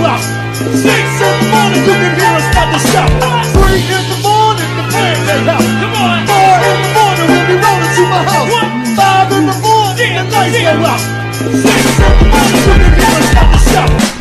rock. 6 in the morning, you can hear us start to shout. 3 in the morning, the band they out. Come on. 4 in the morning, we'll be rolling to my house. 5 in the morning, the lights go out. 6 in the morning, you can hear us start to shout.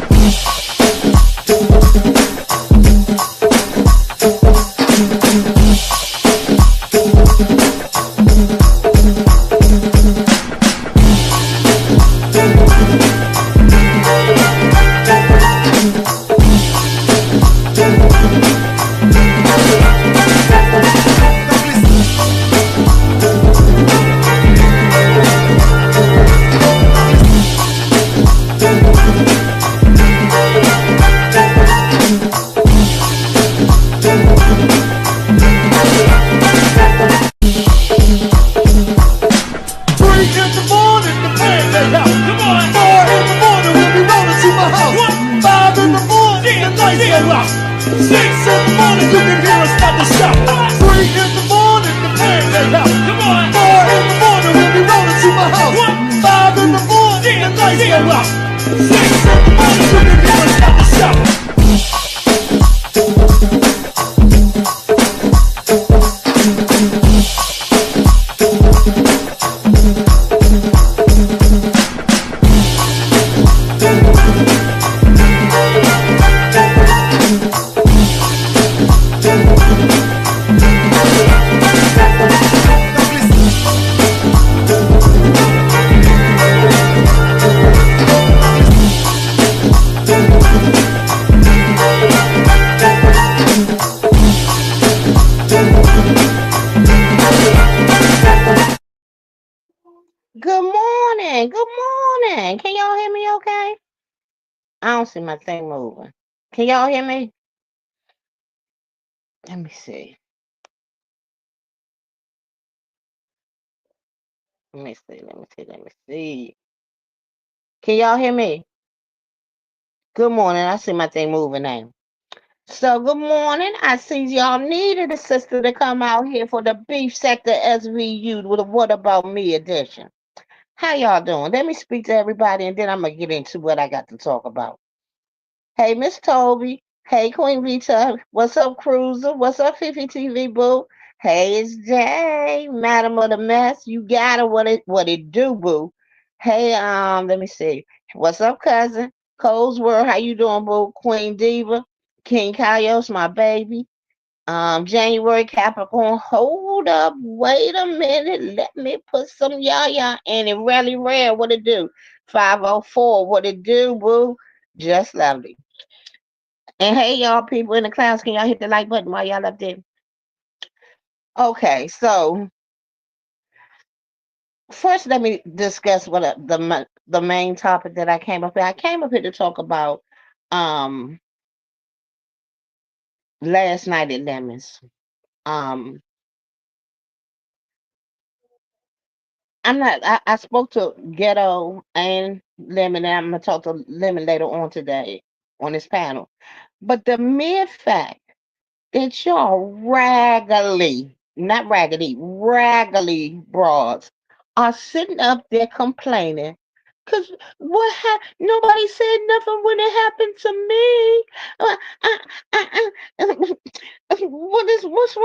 Good morning. Good morning. Can y'all hear me okay? I don't see my thing moving. Can y'all hear me? Let me see. Let me see. Let me see. Let me see. Can y'all hear me? Good morning. I see my thing moving now. So good morning. I see y'all needed a sister to come out here for the Beef Sector SVU with a What About Me edition. How y'all doing? Let me speak to everybody and then I'm gonna get into what I got to talk about. Hey, Miss Toby. Hey, Queen Vita. What's up, Cruiser? What's up, Fifi TV Boo? Hey, it's Jay, Madam of the Mess. You got it. What it do, Boo? Hey, let me see. What's up, cousin? Cole's World. How you doing, Boo? Queen Diva, King Kaios, my baby. January Capricorn. Hold up. Wait a minute. Let me put some yah in it. Really rare. What it do? 504. What it do, Boo? Just lovely. And hey, y'all, people in the clouds, can y'all hit the like button while y'all up there? Okay, so first, let me discuss what the main topic that I came up with. I came up here to talk about um last night at Lemons. Um, I'm not. I spoke to Ghetto and Lemon, and I'm gonna talk to Lemon later on today on this panel. But the mere fact that y'all raggedy, not raggedy, raggedy broads are sitting up there complaining. Cause nobody said nothing when it happened to me. Uh, uh, what's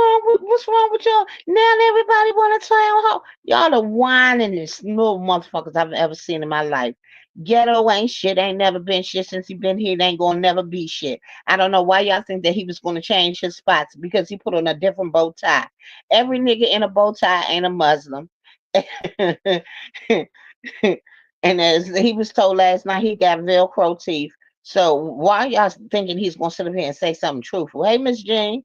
wrong with y'all? Now everybody want to town hall. Y'all the whiningest little motherfuckers I've ever seen in my life. Ghetto ain't shit, ain't never been shit since he been here, it ain't gonna never be shit. I don't know why y'all think that he was gonna change his spots because he put on a different bow tie. Every nigga in a bow tie ain't a Muslim. And as he was told last night, he got Velcro teeth. So why y'all thinking he's gonna sit up here and say something truthful? Hey, Miss Jean,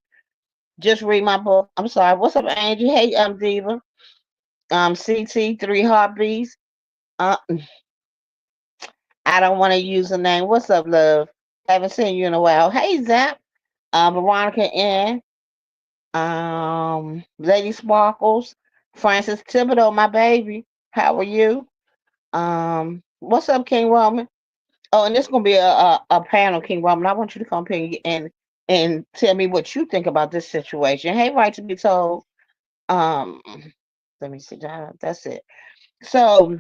just read my book. I'm sorry. What's up, Angie? Hey, Diva. CT, Three Heartbeats. Uh, I don't want to use a name. What's up, love? Haven't seen you in a while. Hey, Zap. Veronica N. Lady Sparkles. Francis Thibodeau, my baby. How are you? What's up, King Roman? Oh, and this gonna be a panel, King Roman. I want you to come here and tell me what you think about this situation. Hey, right to be told. Um, let me see. That's it. So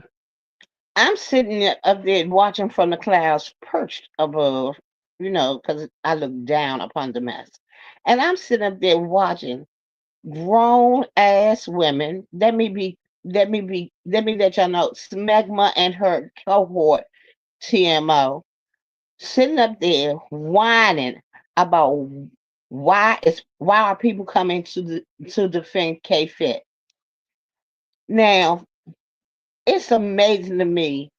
I'm sitting up there watching from the clouds, perched above. because I look down upon the mess. And I'm sitting up there watching grown ass women. Let y'all know, Smegma and her cohort TMO sitting up there whining about why are people coming to defend K Fit. Now, it's amazing to me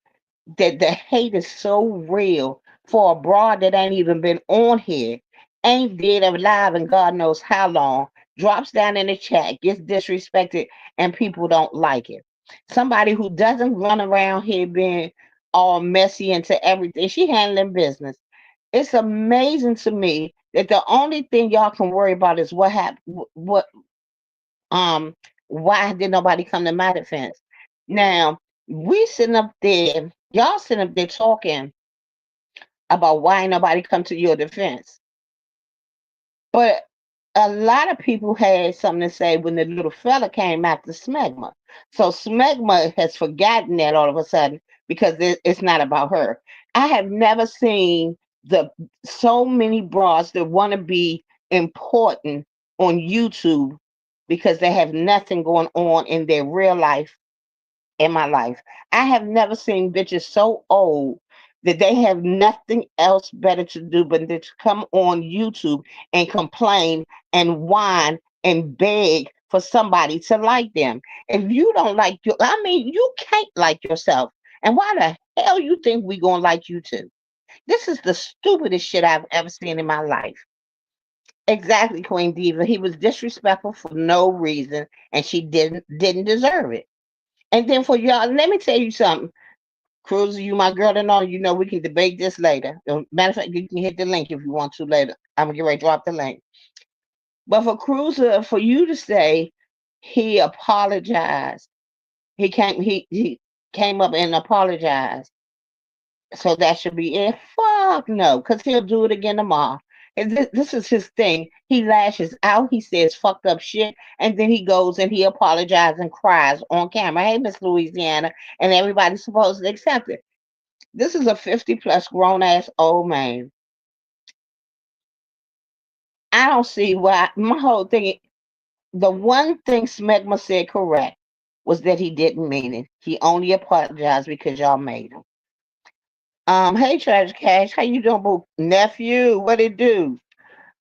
that the hate is so real for a broad that ain't even been on here, ain't dead or alive and God knows how long, drops down in the chat, gets disrespected, and people don't like it. Somebody who doesn't run around here being all messy into everything. She handling business. It's amazing to me that the only thing y'all can worry about is what happened, um, why did nobody come to my defense? Now, we sitting up there, y'all sitting up there talking about why ain't nobody come to your defense. But a lot of people had something to say when the little fella came after Smegma. So Smegma has forgotten that all of a sudden because it's not about her. I have never seen the so many bras that want to be important on YouTube because they have nothing going on in their real life in my life. I have never seen bitches so old that they have nothing else better to do but to come on YouTube and complain and whine and beg for somebody to like them. If you don't like you, I mean, you can't like yourself. And why the hell you think we gonna like you too? This is the stupidest shit I've ever seen in my life. Exactly, Queen Diva. He was disrespectful for no reason, and she didn't deserve it. And then for y'all, let me tell you something. Cruiser, you my girl and all, we can debate this later. Matter of fact, you can hit the link if you want to later. I'm gonna get ready to drop the link. But for Cruiser, for you to say he apologized, he came up and apologized. So that should be it. Fuck no, because he'll do it again tomorrow. And this is his thing. He lashes out, he says fucked up shit, and then he goes and he apologizes and cries on camera. Hey, Miss Louisiana, and everybody's supposed to accept it. This is a 50 plus grown ass old man. I don't see why my whole thing. The one thing Smegma said correct was that he didn't mean it. He only apologized because y'all made him. Hey Tragic Cash, how you doing, boo? Nephew? What it do?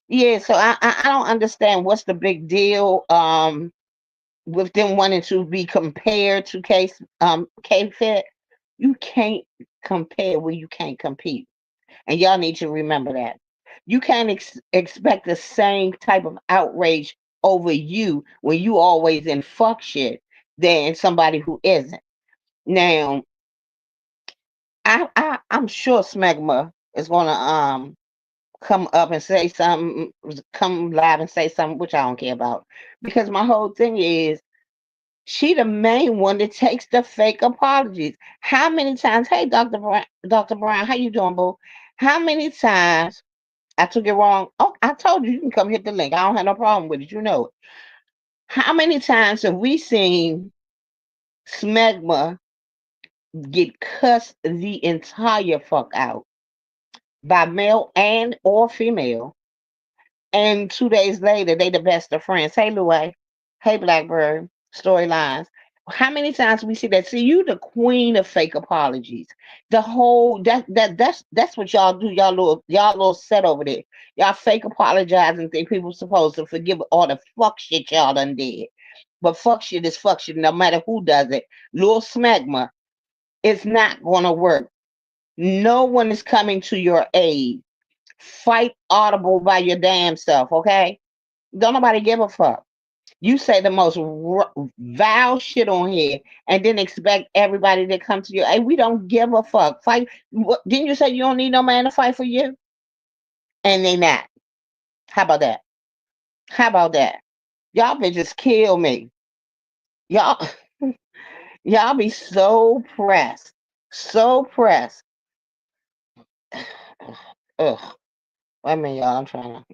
Yeah, so I don't understand what's the big deal with them wanting to be compared to K Fit. You can't compare where you can't compete. And y'all need to remember that. You can't expect the same type of outrage over you when you always in fuck shit than somebody who isn't. Now, I'm sure Smegma is gonna come up and say something, come live and say something, which I don't care about. Because my whole thing is she the main one that takes the fake apologies. How many times, hey Dr. Brown, how you doing, boo? How many times I took it wrong? Oh, I told you you can come hit the link. I don't have no problem with it. You know it. How many times have we seen Smegma get cussed the entire fuck out by male and or female? And 2 days later, they the best of friends. Hey, Louie. Hey, Blackbird. Storylines. How many times we see that? See, you the queen of fake apologies. The whole that's what y'all do. Y'all little set over there. Y'all fake apologize and think people supposed to forgive all the fuck shit y'all done did. But fuck shit is fuck shit, no matter who does it. Lil Smegma, it's not gonna work. No one is coming to your aid. Fight Audible by your damn self, okay? Don't nobody give a fuck. You say the most vile shit on here, and then expect everybody to come to you. Hey, we don't give a fuck. Fight. Didn't you say you don't need no man to fight for you? And they not. How about that? How about that? Y'all bitches kill me. Y'all, y'all be so pressed, so pressed. Ugh. Wait a minute, y'all. I'm trying to.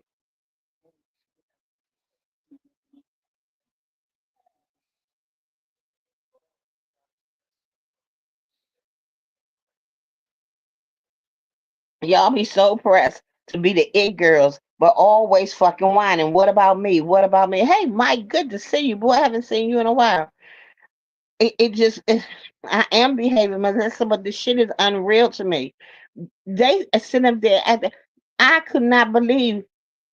Y'all be so pressed. to be the it girls, but always fucking whining. What about me? What about me? Hey, Mike, good to see you, boy. I haven't seen you in a while. It just, I am behaving myself, but the shit is unreal to me. They sit up there I could not believe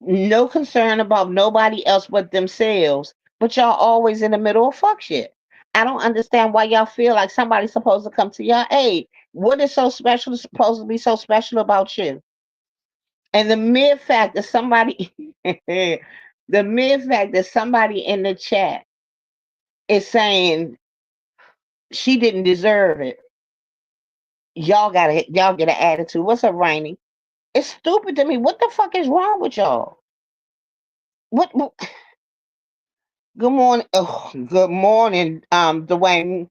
no concern about nobody else but themselves, but y'all always in the middle of fuck shit. I don't understand why y'all feel like somebody's supposed to come to your aid. What is so special, supposed to be so special about you? And the mere fact that somebody, the mere fact that somebody in the chat is saying she didn't deserve it, y'all get an attitude. What's up, Rainy? It's stupid to me. What the fuck is wrong with y'all? What good morning. Oh, good morning, Dwayne.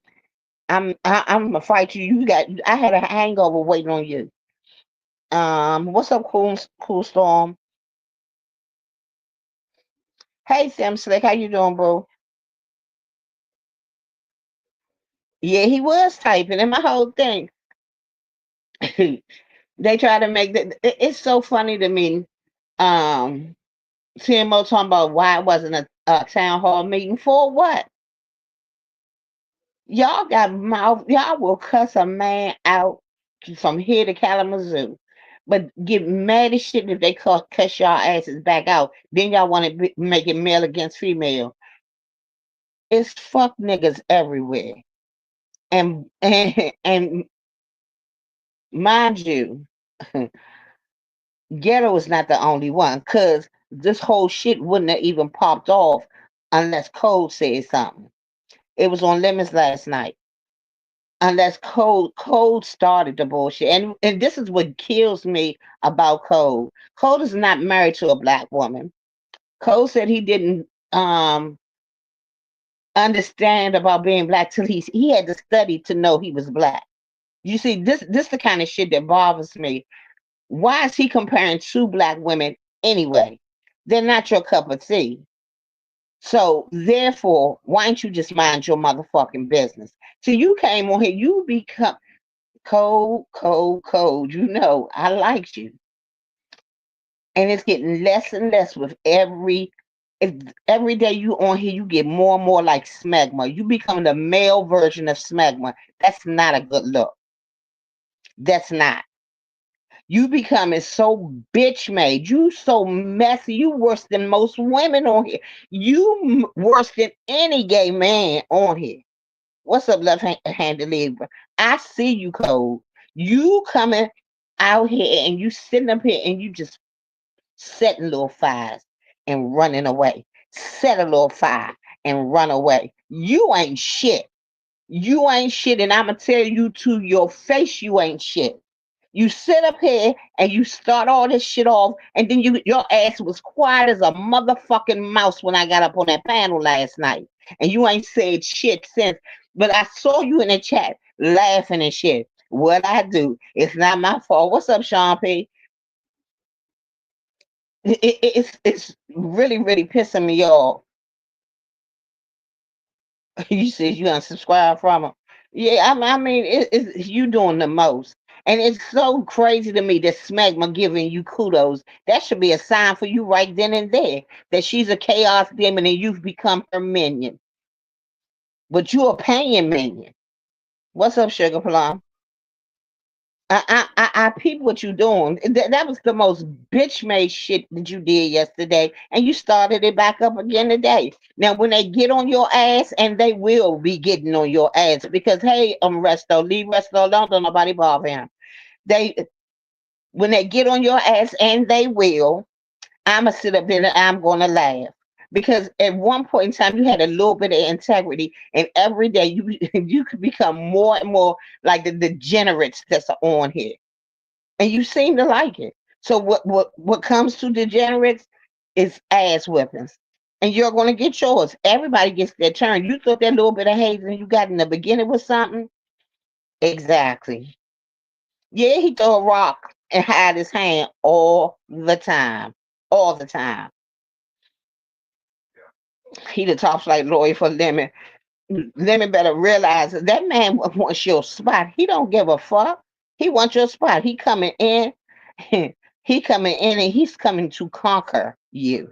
I'm gonna fight you. I had a hangover waiting on you. What's up, cool storm? Hey Sam Slick, how you doing, bro? Yeah, he was typing, and my whole thing. They try to make it's so funny to me. Um, CMO talking about why it wasn't a town hall meeting for what? Y'all got mouth. Y'all will cuss a man out from here to Kalamazoo, but get mad as shit if they cuss y'all asses back out. Then y'all want to make it male against female. It's fuck niggas everywhere, and mind you, Ghetto is not the only one, cause this whole shit wouldn't have even popped off unless Code said something. It was on Lemons last night. Unless Code started the bullshit. And this is what kills me about Code. Code is not married to a black woman. Code said he didn't understand about being black till he had to study to know he was black. You see, this the kind of shit that bothers me. Why is he comparing two black women anyway? They're not your cup of tea. So therefore, why don't you just mind your motherfucking business? So you came on here, you become cold, cold, cold. You know, I liked you. And it's getting less and less with every day you on here, you get more and more like Smegma. You become the male version of Smegma. That's not a good look. That's not. You becoming so bitch made. You so messy. You worse than most women on here. You worse than any gay man on here. What's up, left-handed Libra? I see you, Code. You coming out here and you sitting up here and you just setting little fires and running away. Set a little fire and run away. You ain't shit. You ain't shit, and I'ma tell you to your face, you ain't shit. You sit up here and you start all this shit off, and then your ass was quiet as a motherfucking mouse when I got up on that panel last night. And you ain't said shit since. But I saw you in the chat laughing and shit. What I do, it's not my fault. What's up, Sean P? It's really, really pissing me off. You said you unsubscribe from them. Yeah, I mean, it's you doing the most. And it's so crazy to me that Smegma giving you kudos. That should be a sign for you right then and there that she's a chaos demon and you've become her minion. But you're a paying minion. What's up, Sugar Plum? I peep what you doing. That was the most bitch made shit that you did yesterday, and you started it back up again today. Now, when they get on your ass, and they will be getting on your ass because hey, Resto, leave Resto alone. Don't nobody bother him. They when they get on your ass, and they will. I'ma sit up there and I'm gonna laugh. Because at one point in time you had a little bit of integrity, and every day you you could become more and more like the degenerates that's on here. And you seem to like it. So what comes to degenerates is ass weapons. And you're gonna get yours. Everybody gets their turn. You thought that little bit of hazing you got in the beginning was something? Exactly. Yeah, he throw a rock and hide his hand all the time. All the time. He the top flight lawyer for Lemon. Lemon better realize that man wants your spot. He don't give a fuck. He wants your spot. He coming in. He coming in and he's coming to conquer you.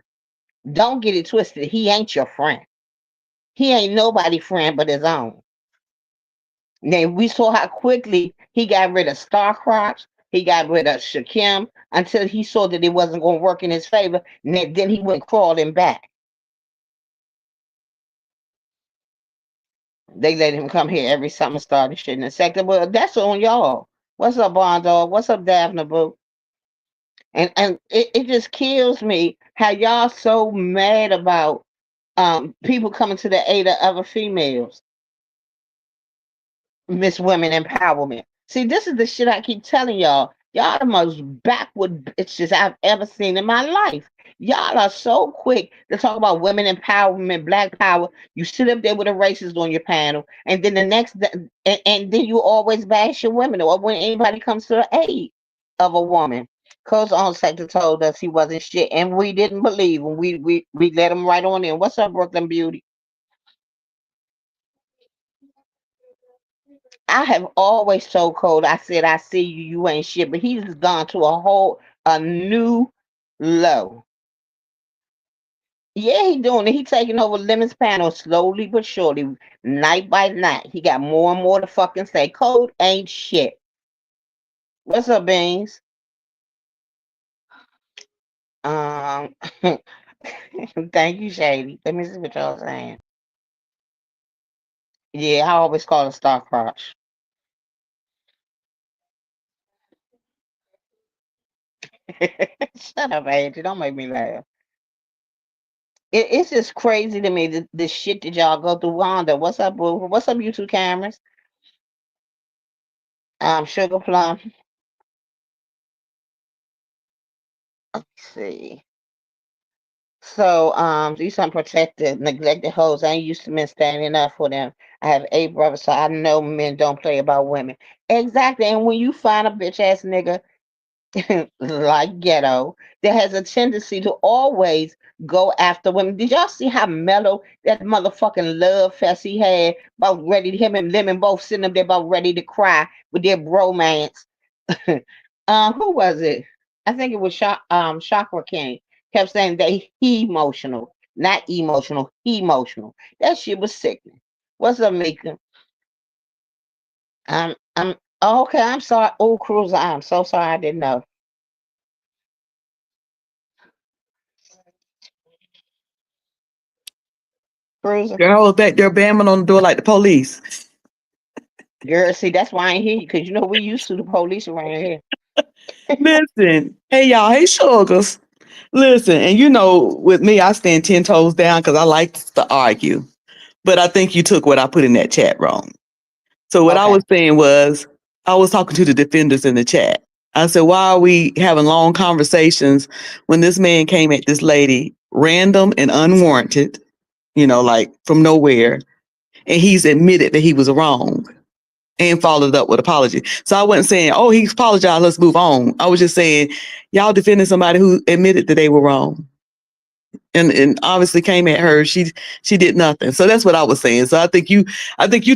Don't get it twisted. He ain't your friend. He ain't nobody friend but his own. Now we saw how quickly he got rid of Starcrops. He got rid of Shakim until he saw that it wasn't going to work in his favor. And then he went crawling back. They let him come here every summer, started shit in the sector. Well, that's on y'all. What's up, Bond Dog? What's up, Daphne Boo? And it just kills me how y'all so mad about people coming to the aid of other females. Miss Women Empowerment. See, this is the shit I keep telling y'all. Y'all the most backward bitches I've ever seen in my life. Y'all are so quick to talk about women empowerment, black power. You sit up there with a racist on your panel, and then and then you always bash your women, or when anybody comes to the aid of a woman. Coach on sector told us he wasn't shit, and we didn't believe him. We let him right on in. What's up, Brooklyn Beauty? I have always told Cole, I said, I see you, you ain't shit, but he's gone to a new low. Yeah, he doing it. He taking over Lemon's panel slowly but surely, night by night. He got more and more to fucking say. Code ain't shit. What's up, Beans? Um, thank you, Shady. Let me see what y'all saying. Yeah, I always call it Star Crush. Shut up, Angie. Don't make me laugh. It's just crazy to me the shit that y'all go through. Wanda, what's up, boo? What's up, YouTube cameras? Sugar Plum. Let's see. So, these unprotected, neglected hoes. I ain't used to men standing up for them. I have 8 brothers, so I know men don't play about women. Exactly. And when you find a bitch ass nigga like Ghetto that has a tendency to always go after women. Did y'all see how mellow that motherfucking love fest he had? About ready, him and Lemon both sitting up there about ready to cry with their bromance. Who was it? I think it was Chakra King. Kept saying that he emotional, not emotional, he emotional. That shit was sickening. What's up, Mika? I'm oh, okay. I'm sorry. Oh, Cruiser, I'm so sorry. I didn't know. Cruiser. Girl, I was back there bamming on the door like the police. Girl, see, that's why I ain't hear you, because you know we used to the police around here. Listen, hey y'all, hey sugars. Listen, and you know, with me, I stand 10 toes down because I like to argue. But I think you took what I put in that chat wrong. So what I Okay. was saying was, I was talking to the defenders in the chat. I said, why are we having long conversations when this man came at this lady random and unwarranted, like from nowhere, and he's admitted that he was wrong and followed up with apology. So I wasn't saying, oh, he apologized, let's move on. I was just saying, y'all defending somebody who admitted that they were wrong. And obviously came at her. She did nothing. So that's what I was saying. So I think you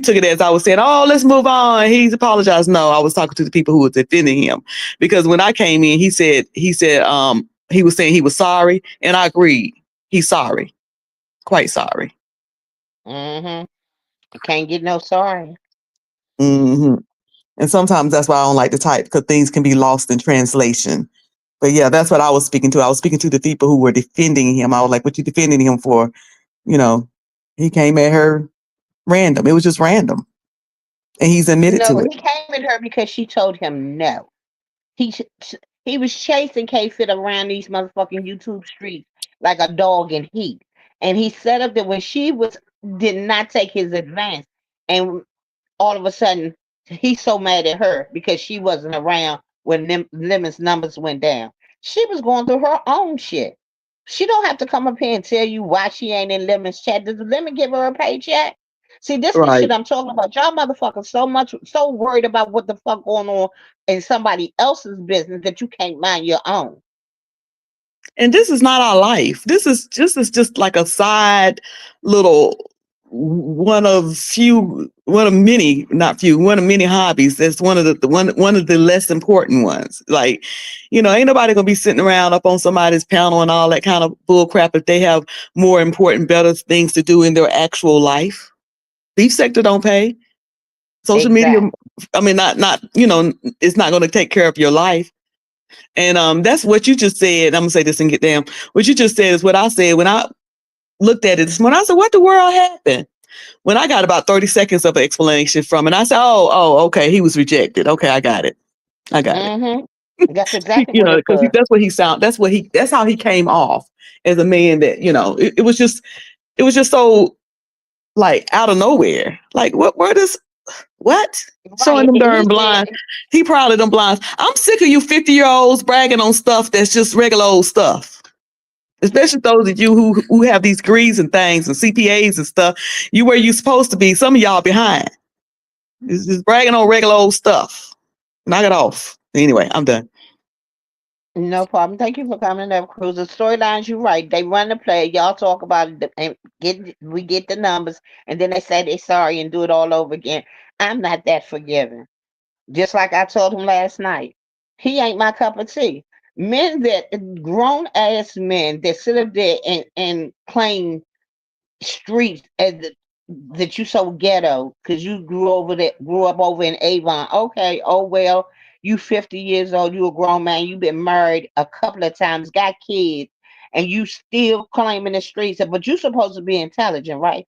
took it as I was saying, oh, let's move on. He's apologized. No, I was talking to the people who were defending him. Because when I came in, he was saying he was sorry, and I agreed. He's sorry. Quite sorry. Mm-hmm. You can't get no sorry. Hmm. And sometimes that's why I don't like to type, because things can be lost in translation. But yeah, that's what I was speaking to. I was speaking to the people who were defending him. I was like, what you defending him for? You know, he came at her random. It was just random. And he's admitted No, to it. he came at her because she told him no. He he was chasing K Fit around these motherfucking YouTube streets like a dog in heat. And he set up that when she was did not take his advance. And all of a sudden he's so mad at her because she wasn't around when Lemon's numbers went down. She was going through her own shit. She don't have to come up here and tell you why she ain't in Lemon's chat. Does Lemon give her a paycheck? See, this the Right. shit I'm talking about. Y'all motherfuckers so worried about what the fuck going on in somebody else's business that you can't mind your own. And this is not our life. This is just like a side little one of many, not few, one of many hobbies. That's one of the less important ones. Like, ain't nobody gonna be sitting around up on somebody's panel and all that kind of bull crap if they have more important, better things to do in their actual life. Beef sector don't pay. Social media, Exactly. I mean, not it's not gonna take care of your life. And that's what you just said. I'm gonna say this and get down. What you just said is what I said when I looked at it this morning. I said, "What the world happened?" When I got about 30 seconds of explanation from it, I said, "Oh, okay, he was rejected. Okay, I got it. I got it." Mm-hmm. That's exactly what it Because was. that's what he sound. That's how he came off as a man that it was just so like out of nowhere. Like where does what? Showing Right. them He darn blind. said, He proud of them blinds. I'm sick of you 50-year-olds bragging on stuff that's just regular old stuff. Especially those of you who have these degrees and things and CPAs and stuff. You where you supposed to be. Some of y'all behind. It's just bragging on regular old stuff. Knock it off. Anyway, I'm done. no problem. Thank you for coming up, Cruz. The storylines, you're right. They run the play. Y'all talk about it and we get the numbers, and then they say they sorry and do it all over again. I'm not that forgiving. Just like I told him last night, he ain't my cup of tea. Men that grown ass men that sit up there and claim streets as that you so ghetto because you grew up over in Avon. Okay, oh well, you 50 years old, you a grown man, you been married a couple of times, got kids, and you still claiming the streets. But you supposed to be intelligent, right?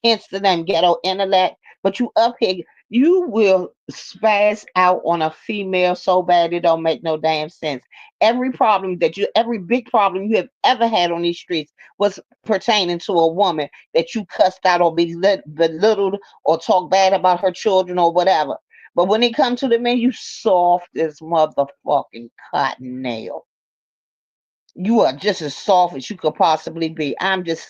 Hence the name ghetto intellect. But you up here, you will spaz out on a female so bad it don't make no damn sense. Every big problem you have ever had on these streets was pertaining to a woman that you cussed out or belittled or talk bad about her children or whatever. But when it comes to the men, you soft as motherfucking cotton nail. You are just as soft as you could possibly be. I'm just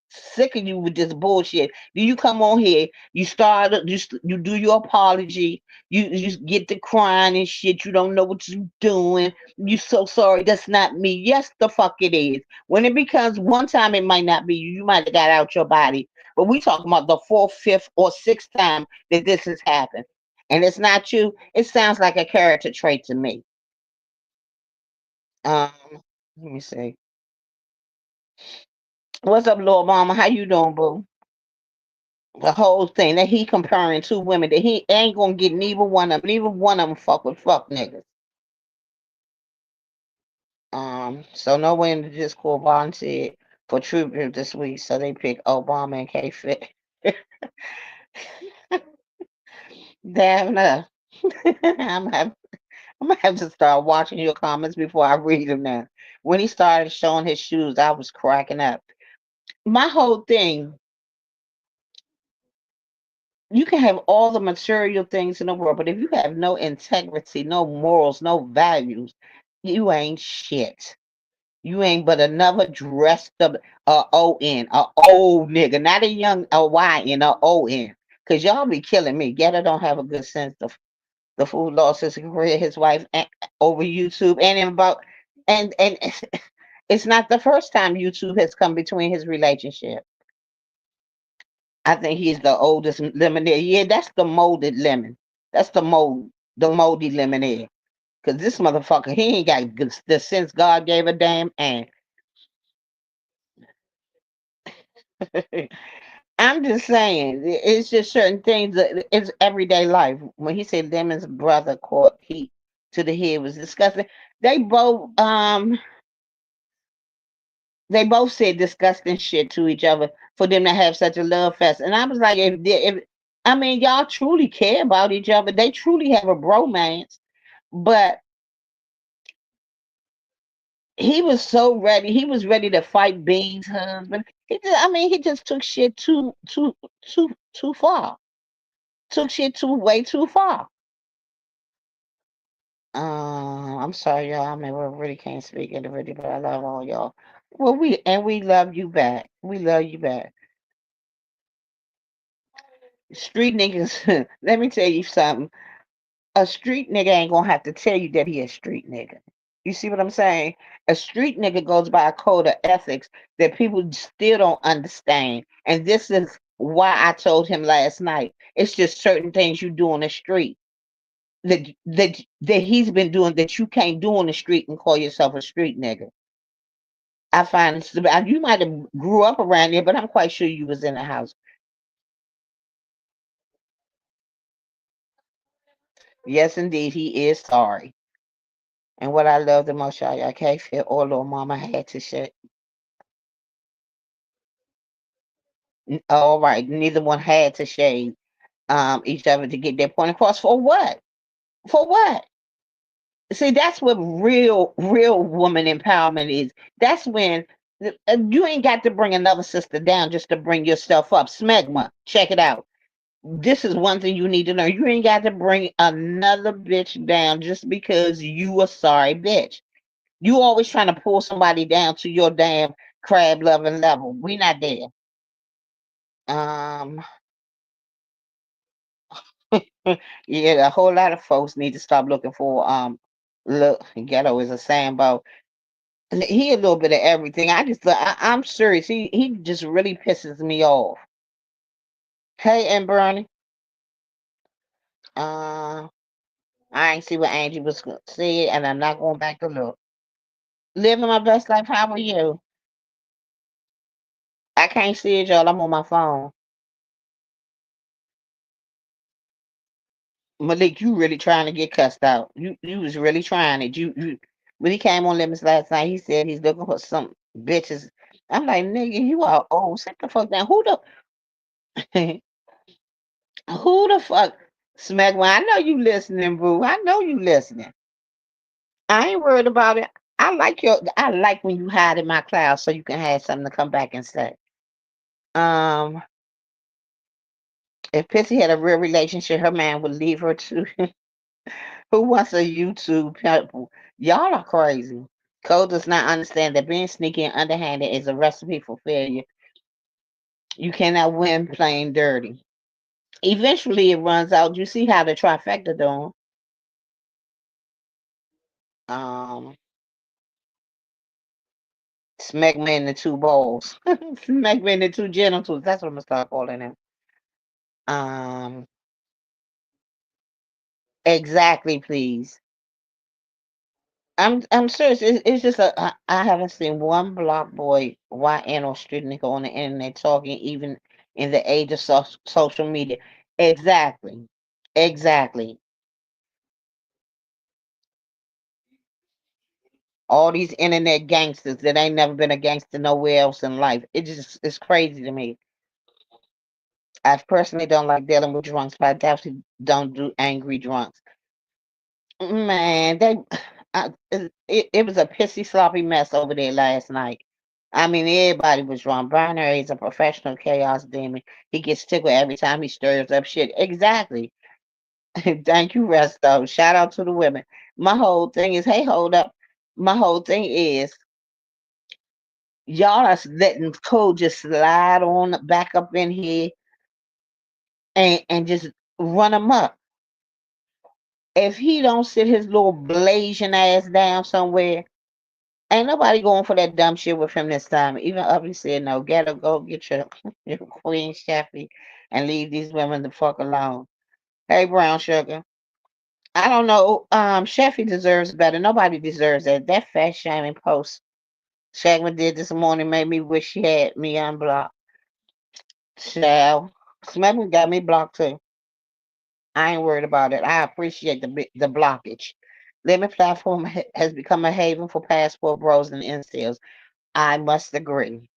sick of you with this bullshit. Do you come on here? You start, you do your apology. You get to crying and shit. You don't know what you're doing. You so sorry. That's not me. Yes, the fuck it is. When it becomes one time, it might not be you. You might have got out your body. But we talking about the fourth, fifth, or sixth time that this has happened, and it's not you. It sounds like a character trait to me. Um, let me see. What's up, Lord Mama? How you doing, boo? The whole thing that he comparing two women that he ain't gonna get neither one of them. Neither one of them fuck with fuck niggas. So no one in the Discord volunteered for tribute this week, so they picked Obama and K Fit. Damn enough. I'm have, I'm gonna have to start watching your comments before I read them now. When he started showing his shoes, I was cracking up. My whole thing, you can have all the material things in the world, but if you have no integrity, no morals, no values, you ain't shit. You ain't but another dressed up ON, a old nigga, not a young a YN, a ON. Cause y'all be killing me. Getter don't have a good sense. The fool lost his career, his wife over YouTube, and and it's not the first time YouTube has come between his relationship. I think he's the oldest lemonade. Yeah, that's the molded lemon. That's the moldy lemonade. Cause this motherfucker, he ain't got the sense God gave a damn. And I'm just saying, it's just certain things that it's everyday life. When he said Lemon's brother caught heat to the head was disgusting. They both um they both said disgusting shit to each other for them to have such a love fest. And I was like, if I mean y'all truly care about each other, they truly have a bromance. But he was so ready. He was ready to fight Bean's husband. He just took shit too far. Took shit way too far. I'm sorry, y'all. I mean, we really can't speak individually, but I love all y'all. Well, we love you back. We love you back. Street niggas. Let me tell you something. A street nigga ain't gonna have to tell you that he a street nigga. You see what I'm saying? A street nigga goes by a code of ethics that people still don't understand. And this is why I told him last night. It's just certain things you do on the street that he's been doing that you can't do on the street and call yourself a street nigga. I find you might have grew up around there, but I'm quite sure you was in the house. Yes, indeed, he is sorry. And what I love the most, y'all can't feel all little mama had to shit. All right, neither one had to shade each other to get their point across. For what? For what? See, that's what real woman empowerment is. That's when you ain't got to bring another sister down just to bring yourself up. Smegma, check it out. This is one thing you need to learn. You ain't got to bring another bitch down just because you a sorry bitch. You always trying to pull somebody down to your damn crab loving level. We not there. Um, yeah, a whole lot of folks need to stop looking for look. Ghetto is a Sambo. He a little bit of everything. I'm serious. He just really pisses me off. Hey, and Bernie. Uh, I ain't see what Angie was saying, and I'm not going back to look. Living my best life. How are you? I can't see it, y'all. I'm on my phone. Malik, you really trying to get cussed out. You was really trying it. You when he came on Limits last night, he said he's looking for some bitches. I'm like, nigga, you are old. Sit the fuck down. Who the fuck smack one? I know you listening, boo. I know you listening. I ain't worried about it. I like when you hide in my cloud so you can have something to come back and say. Um, if Pissy had a real relationship, her man would leave her too. Who wants a YouTube people? Y'all are crazy. Cole does not understand that being sneaky and underhanded is a recipe for failure. You cannot win playing dirty. Eventually, it runs out. You see how the trifecta doing? Um, Smack me in the two balls. Smack me in the two genitals. That's what I'm gonna start calling him. Um, exactly, please. I'm serious. It's just I haven't seen one block boy, YN or street nigga on the internet talking, even in the age of social media. Exactly, exactly. All these internet gangsters that ain't never been a gangster nowhere else in life. It just it's crazy to me. I personally don't like dealing with drunks, but I definitely don't do angry drunks. Man, it was a pissy sloppy mess over there last night. I mean, everybody was wrong. Binary is a professional chaos demon. He gets tickled every time he stirs up shit. Exactly. Thank you, Resto. Shout out to the women. My whole thing is, hey, hold up. My whole thing is, y'all are letting Cole just slide on back up in here and just run him up. If he don't sit his little blazing ass down somewhere, ain't nobody going for that dumb shit with him this time. Even Uppy said, no, gotta go get your Queen Sheffy and leave these women the fuck alone. Hey, Brown Sugar. I don't know. Sheffy deserves better. Nobody deserves that. That fat shaming post Shagma did this morning made me wish she had me unblocked. Shall. Smegma got me blocked too. I ain't worried about it. I appreciate the blockage. Lemon platform has become a haven for passport bros and incels. I must agree.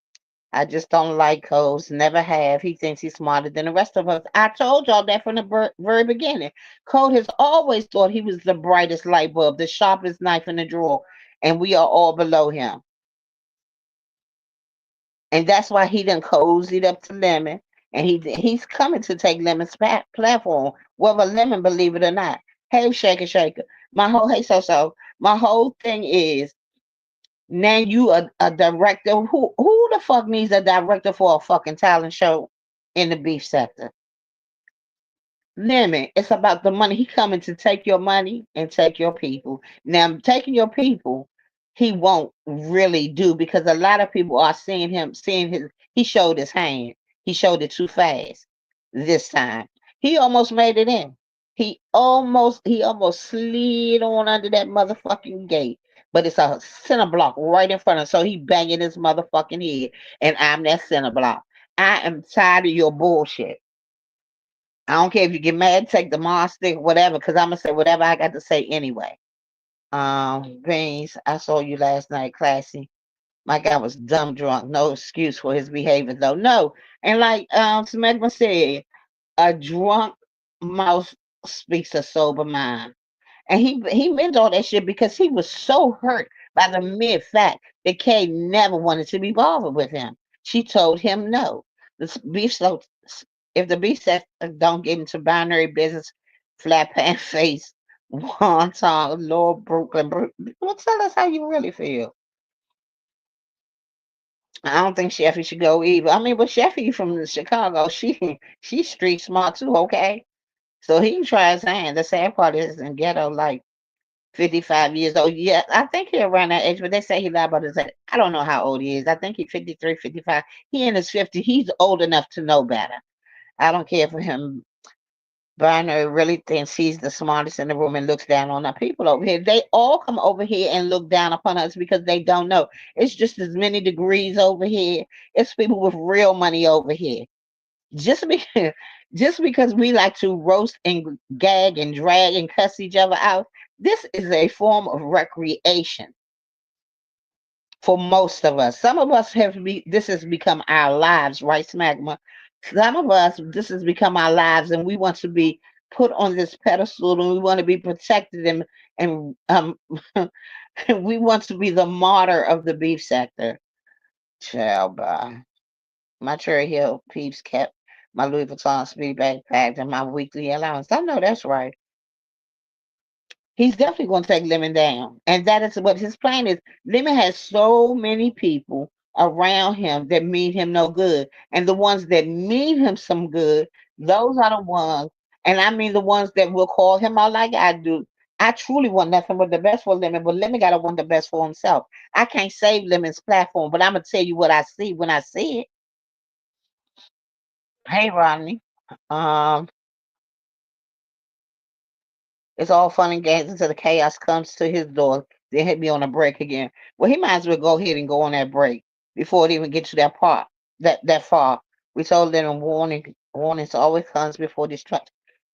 I just don't like Codes. Never have. He thinks he's smarter than the rest of us. I told y'all that from the very beginning. Code has always thought he was the brightest light bulb, the sharpest knife in the drawer, and we are all below him. And that's why he done cozied up to Lemon, and he's coming to take Lemon's platform, whether Lemon believe it or not. Hey, Shaker Shaker, hey so. My whole thing is now you a director. Who the fuck needs a director for a fucking talent show in the beef sector? Lemon, it's about the money. He coming to take your money and take your people. Now, taking your people, he won't really do because a lot of people are seeing him, seeing his. He showed his hand. He showed it too fast this time. He almost made it in. He almost slid on under that motherfucking gate. But it's a center block right in front of him. So he banging his motherfucking head. And I'm that center block. I am tired of your bullshit. I don't care if you get mad, take the Mars stick, whatever, because I'm gonna say whatever I got to say anyway. Beans, I saw you last night, classy. My guy was dumb drunk. No excuse for his behavior though. No. And like Smegma said, a drunk mouth speaks a sober mind. And he meant all that shit because he was so hurt by the mere fact that Kay never wanted to be bothered with him. She told him no. The beef so if the beef said don't get into binary business, flat pan face, wonton, Lord Brooklyn, well, tell us how you really feel. I don't think Sheffy should go either. I mean, but Sheffy from Chicago, she's street smart too, okay? So he can try his hand. The sad part is in ghetto, like 55 years old. Yeah, I think he's around that age, but they say he lied about his age. I don't know how old he is. I think he's 53, 55. He in his 50s. He's old enough to know better. I don't care for him. Barner really thinks he's the smartest in the room and looks down on the people over here. They all come over here and look down upon us because they don't know. It's just as many degrees over here. It's people with real money over here. Just because, just because we like to roast and gag and drag and cuss each other out, this is a form of recreation for most of us. Some of us this has become our lives, right, Smagma? Some of us, this has become our lives, and we want to be put on this pedestal, and we want to be protected, and we want to be the martyr of the beef sector. Child, bye. My Cherry Hill peeps kept my Louis Vuitton speed backpack and my weekly allowance. I know that's right. He's definitely going to take Lemon down. And that is what his plan is. Lemon has so many people around him that mean him no good. And the ones that mean him some good, those are the ones, and I mean the ones that will call him out like I do. I truly want nothing but the best for Lemon, but Lemon gotta want the best for himself. I can't save Lemon's platform, but I'm gonna tell you what I see when I see it. Hey Rodney. Um, it's all fun and games until the chaos comes to his door. Then hit me on a break again. Well, he might as well go ahead and go on that break before it even gets to that part, that far. We told them warnings always comes before destruction.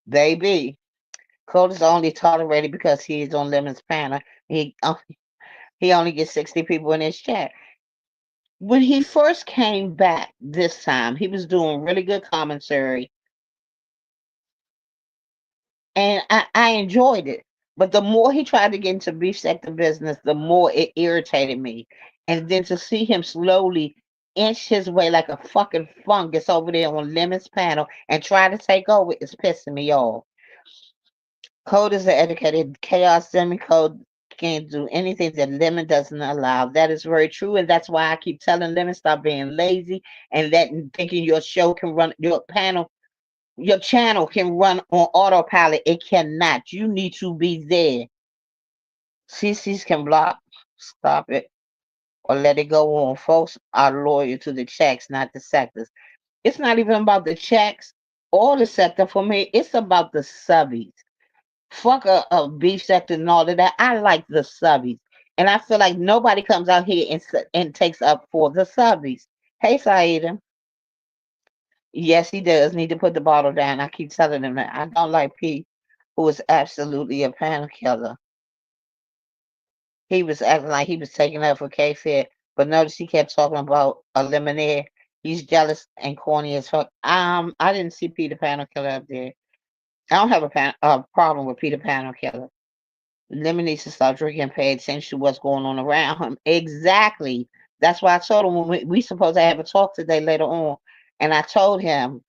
Baby, Cole is only tolerated because he's on Lemon's panel. He only gets 60 people in his chat. When he first came back this time, he was doing really good commentary and I enjoyed it. But the more he tried to get into beef sector business, the more it irritated me. And then to see him slowly inch his way like a fucking fungus over there on Lemon's panel and try to take over is pissing me off. Code is an educated chaos semi-code can't do anything that Lemon doesn't allow. That is very true, and that's why I keep telling Lemon stop being lazy and letting thinking your show can run your channel can run on autopilot. It cannot. You need to be there. CCs can block, stop it, or let it go on. Folks are loyal to the checks, not the sectors. It's not even about the checks or the sector for me. It's about the subbies. Fuck a beef sector and all of that. I like the subbies. And I feel like nobody comes out here and takes up for the subbies. Hey, Saida. Yes, he does need to put the bottle down. I keep telling him that. I don't like Pete, who is absolutely a panic killer. He was acting like he was taking up for K-Fed, but notice he kept talking about a lemonade. He's jealous and corny as fuck. I didn't see Peter Panel Killer up there. I don't have a problem with Peter Panel Killer. Lemon needs to start drinking, pay attention to what's going on around him. Exactly. That's why I told him when we supposed to have a talk today later on, and I told him,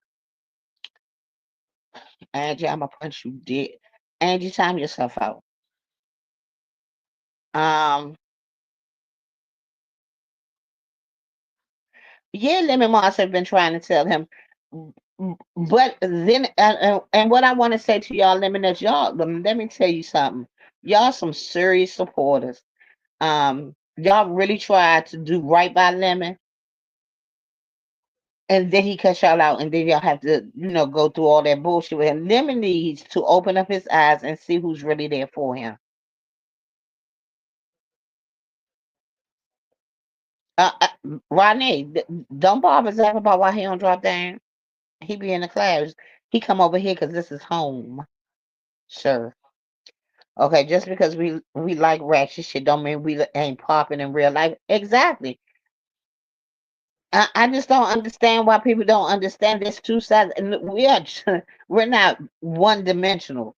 Angie, I'm gonna punch you dead. Angie, time yourself out. Um, yeah, Lemon Moss have been trying to tell him, but then and what I want to say to y'all, Lemon, is y'all. Let me tell you something. Y'all some serious supporters. Y'all really tried to do right by Lemon. and then he cuss y'all out, and then y'all have to, go through all that bullshit with him. Lemon needs to open up his eyes and see who's really there for him. Rodney, don't bother Zach about why he don't drop down. He be in the class. He come over here because this is home, sir. Okay, just because we like ratchet shit don't mean we ain't popping in real life. Exactly. I just don't understand why people don't understand there's two sides, and we are we're not one dimensional.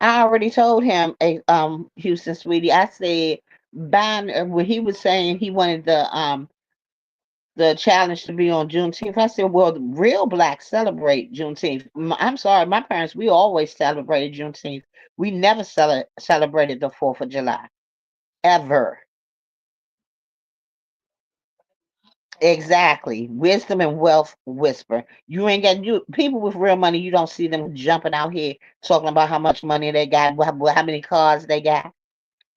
I already told him, Houston, sweetie. I said, when he was saying he wanted the challenge to be on Juneteenth. I said, well, the real blacks celebrate Juneteenth. I'm sorry, my parents, we always celebrated Juneteenth. We never celebrated the 4th of July, ever. Exactly. Wisdom and wealth whisper. You ain't got you people with real money, you don't see them jumping out here talking about how much money they got, how many cars they got.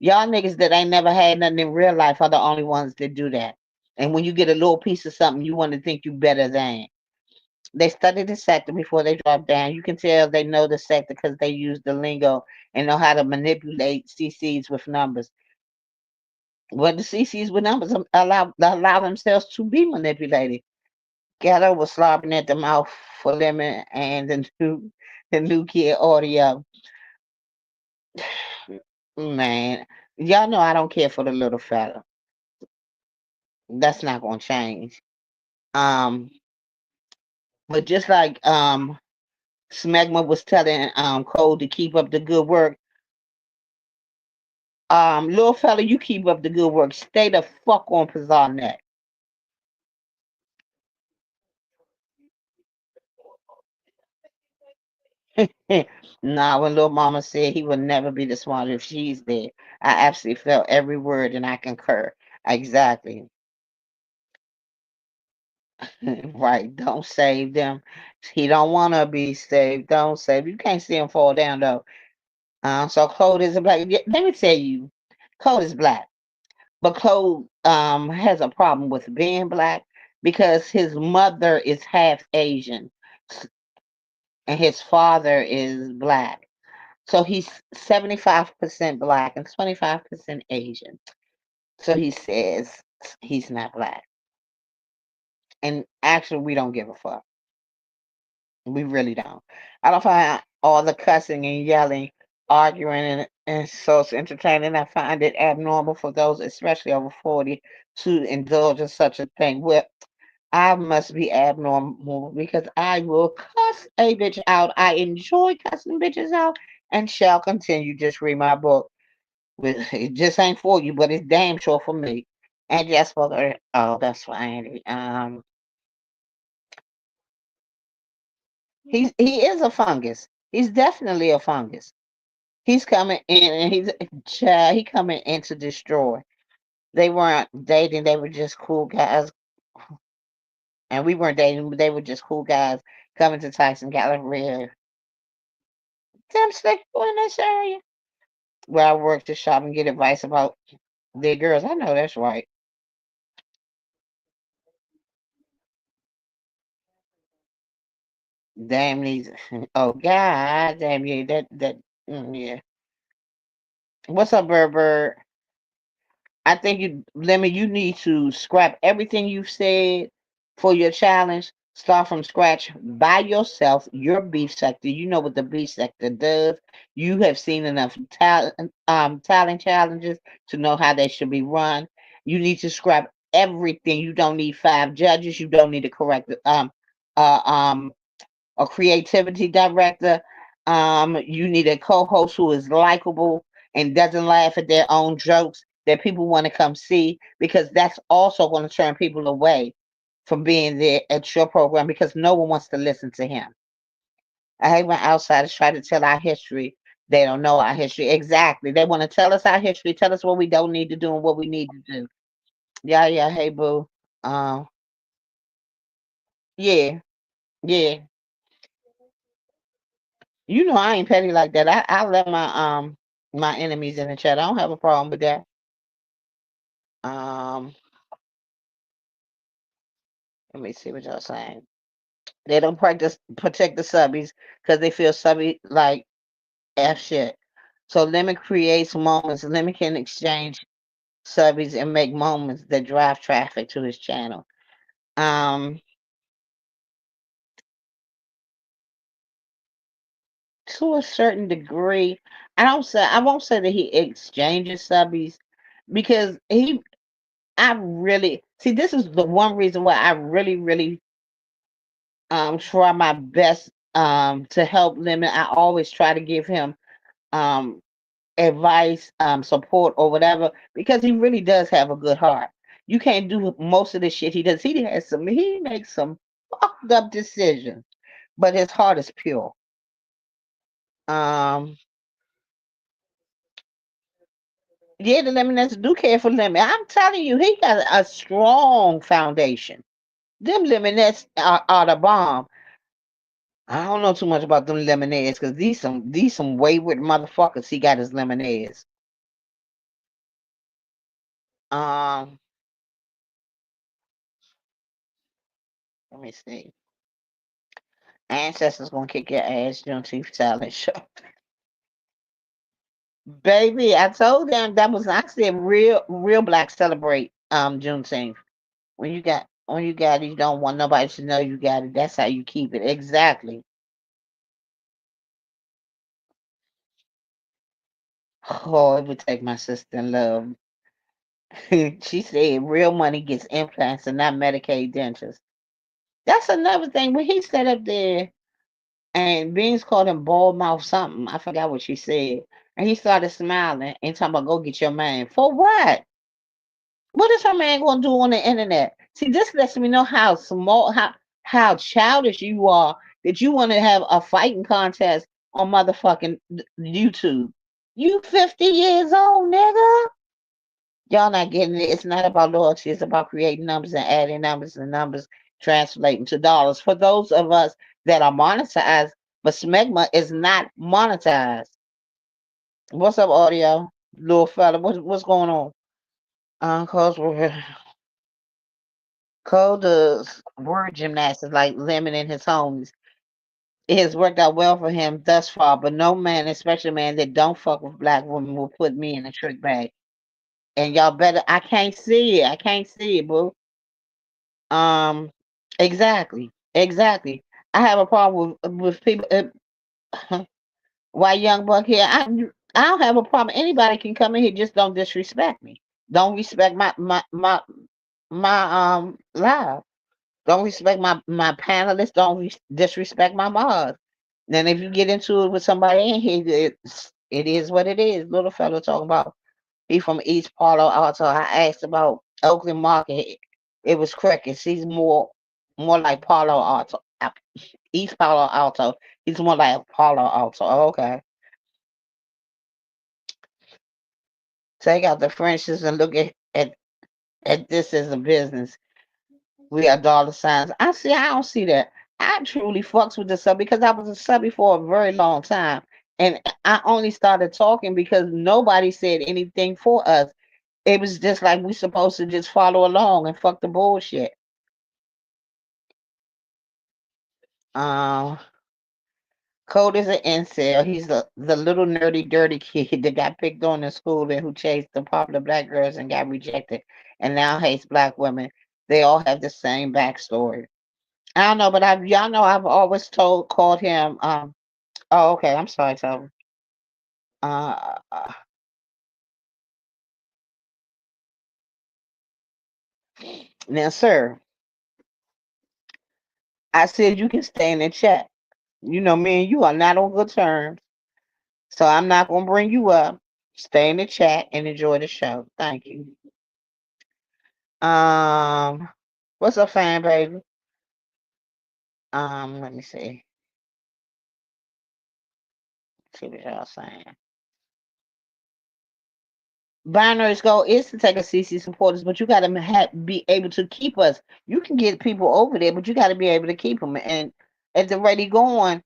Y'all niggas that ain't never had nothing in real life are the only ones that do that. And when you get a little piece of something, you want to think you better than. They study the sector before they drop down. You can tell they know the sector because they use the lingo and know how to manipulate CCs with numbers. Well, the CCs with numbers allow themselves to be manipulated. Ghetto was slobbering at the mouth for Lemon and the new kid audio. Man, y'all know I don't care for the little fella. That's not gonna change. Um, but just like Smegma was telling Cole to keep up the good work, little fella, you keep up the good work. Stay the fuck on Pizarro. Nah, when little mama said he would never be the smarter if she's there, I absolutely felt every word and I concur. Exactly. Right. Don't save them. He don't want to be saved. Don't save. You can't see him fall down though. So Claude is a black. Let me tell you, Claude is black, but Claude has a problem with being black because his mother is half Asian and his father is black. So he's 75% black and 25% Asian. So he says he's not black. And actually, we don't give a fuck. We really don't. I don't find all the cussing and yelling, arguing, and so it's entertaining. I find it abnormal for those, especially over 40, to indulge in such a thing. Well, I must be abnormal because I will cuss a bitch out. I enjoy cussing bitches out and shall continue. Just read my book. It just ain't for you, but it's damn sure for me. And just for the oh, that's fine. He is a fungus. He's definitely a fungus. He's coming in and he coming in to destroy. They weren't dating, they were just cool guys. And we weren't dating, they were just cool guys coming to Tyson Galleria. Them slick people in this area. Where I work to shop and get advice about their girls. I know that's right. Damn these oh god damn yeah yeah. What's up, Bird? I think Lemmy, you need to scrap everything you've said for your challenge. Start from scratch by yourself. Your beef sector. You know what the beef sector does. You have seen enough talent challenges to know how they should be run. You need to scrap everything. You don't need five judges. You don't need to correct uh, um, a creativity director. You need a co-host who is likable and doesn't laugh at their own jokes that people want to come see because that's also going to turn people away from being there at your program because no one wants to listen to him. I hate when outsiders try to tell our history. They don't know our history. Exactly. They want to tell us our history, tell us what we don't need to do and what we need to do. Yeah, yeah, hey boo. Um, yeah, yeah. You know I ain't petty like that. I let my enemies in the chat. I don't have a problem with that. let me see what y'all saying. They don't protect the subbies because they feel subby like F shit. So Lemon creates moments. Lemon can exchange subbies and make moments that drive traffic to his channel. Um, to a certain degree, I won't say that he exchanges subbies because I really see this is the one reason why I really try my best to help Lemon. I always try to give him um advice, support or whatever, because he really does have a good heart. You can't do most of the shit he does. He makes some fucked up decisions, but his heart is pure. Um, yeah, the Lemonades do care for Lemon. I'm telling you, he got a strong foundation. Them Lemonades are the bomb. I don't know too much about them Lemonades because these some wayward motherfuckers. He got his Lemonades. Um, let me see. Ancestors gonna kick your ass, Juneteenth talent show. Baby, I told them that was I said real blacks celebrate Juneteenth. When you got it, you don't want nobody to know you got it. That's how you keep it. Exactly. Oh, it would take my sister in love. She said real money gets implants and not Medicaid dentures. That's another thing. When he sat up there and Beans called him bald mouth something, I forgot what she said. And he started smiling and talking about go get your man. For what? What is her man gonna do on the internet? See, this lets me know how small, how childish you are that you want to have a fighting contest on motherfucking YouTube. You 50 years old, nigga. Y'all not getting it. It's not about loyalty. It's about creating numbers and adding numbers and numbers translating to dollars. For those of us that are monetized, but Smegma is not monetized. What's up, audio? Little fella, what's going on? Cause Cole does word gymnastics like Lemon and his homies. It has worked out well for him thus far, but no man, especially a man that don't fuck with black women, will put me in a trick bag. And y'all better I can't see it. I can't see it, boo. Um exactly. I have a problem with people why young buck here. I don't have a problem. Anybody can come in here, just don't disrespect me. Don't respect my live. Don't respect my panelists. Don't disrespect my mods. Then if you get into it with somebody in here, it is what it is. Little fella talking about he from East Palo Alto. I asked about Oakland Market. It was crickets. He's more like Palo Alto, East Palo Alto. He's more like Palo Alto. Oh, okay. Take out the Frenches and look at this as a business. We are dollar signs. I see. I don't see that. I truly fucks with the sub because I was a subby for a very long time, and I only started talking because nobody said anything for us. It was just like we supposed to just follow along and fuck the bullshit. Um, Code is an incel. He's the little nerdy, dirty kid that got picked on in school and who chased the popular black girls and got rejected, and now hates black women. They all have the same backstory. I don't know, but y'all know I've always called him. Oh, okay. I'm sorry, Tony. Uh, now, sir, I said you can stay in the chat. You know, me and you are not on good terms, so I'm not gonna bring you up. Stay in the chat and enjoy the show. Thank you. Um, what's up, fan baby? Let me see. See what y'all saying. Binary's goal is to take a CC supporters, but you got to be able to keep us. You can get people over there, but you got to be able to keep them. And at the rate he going,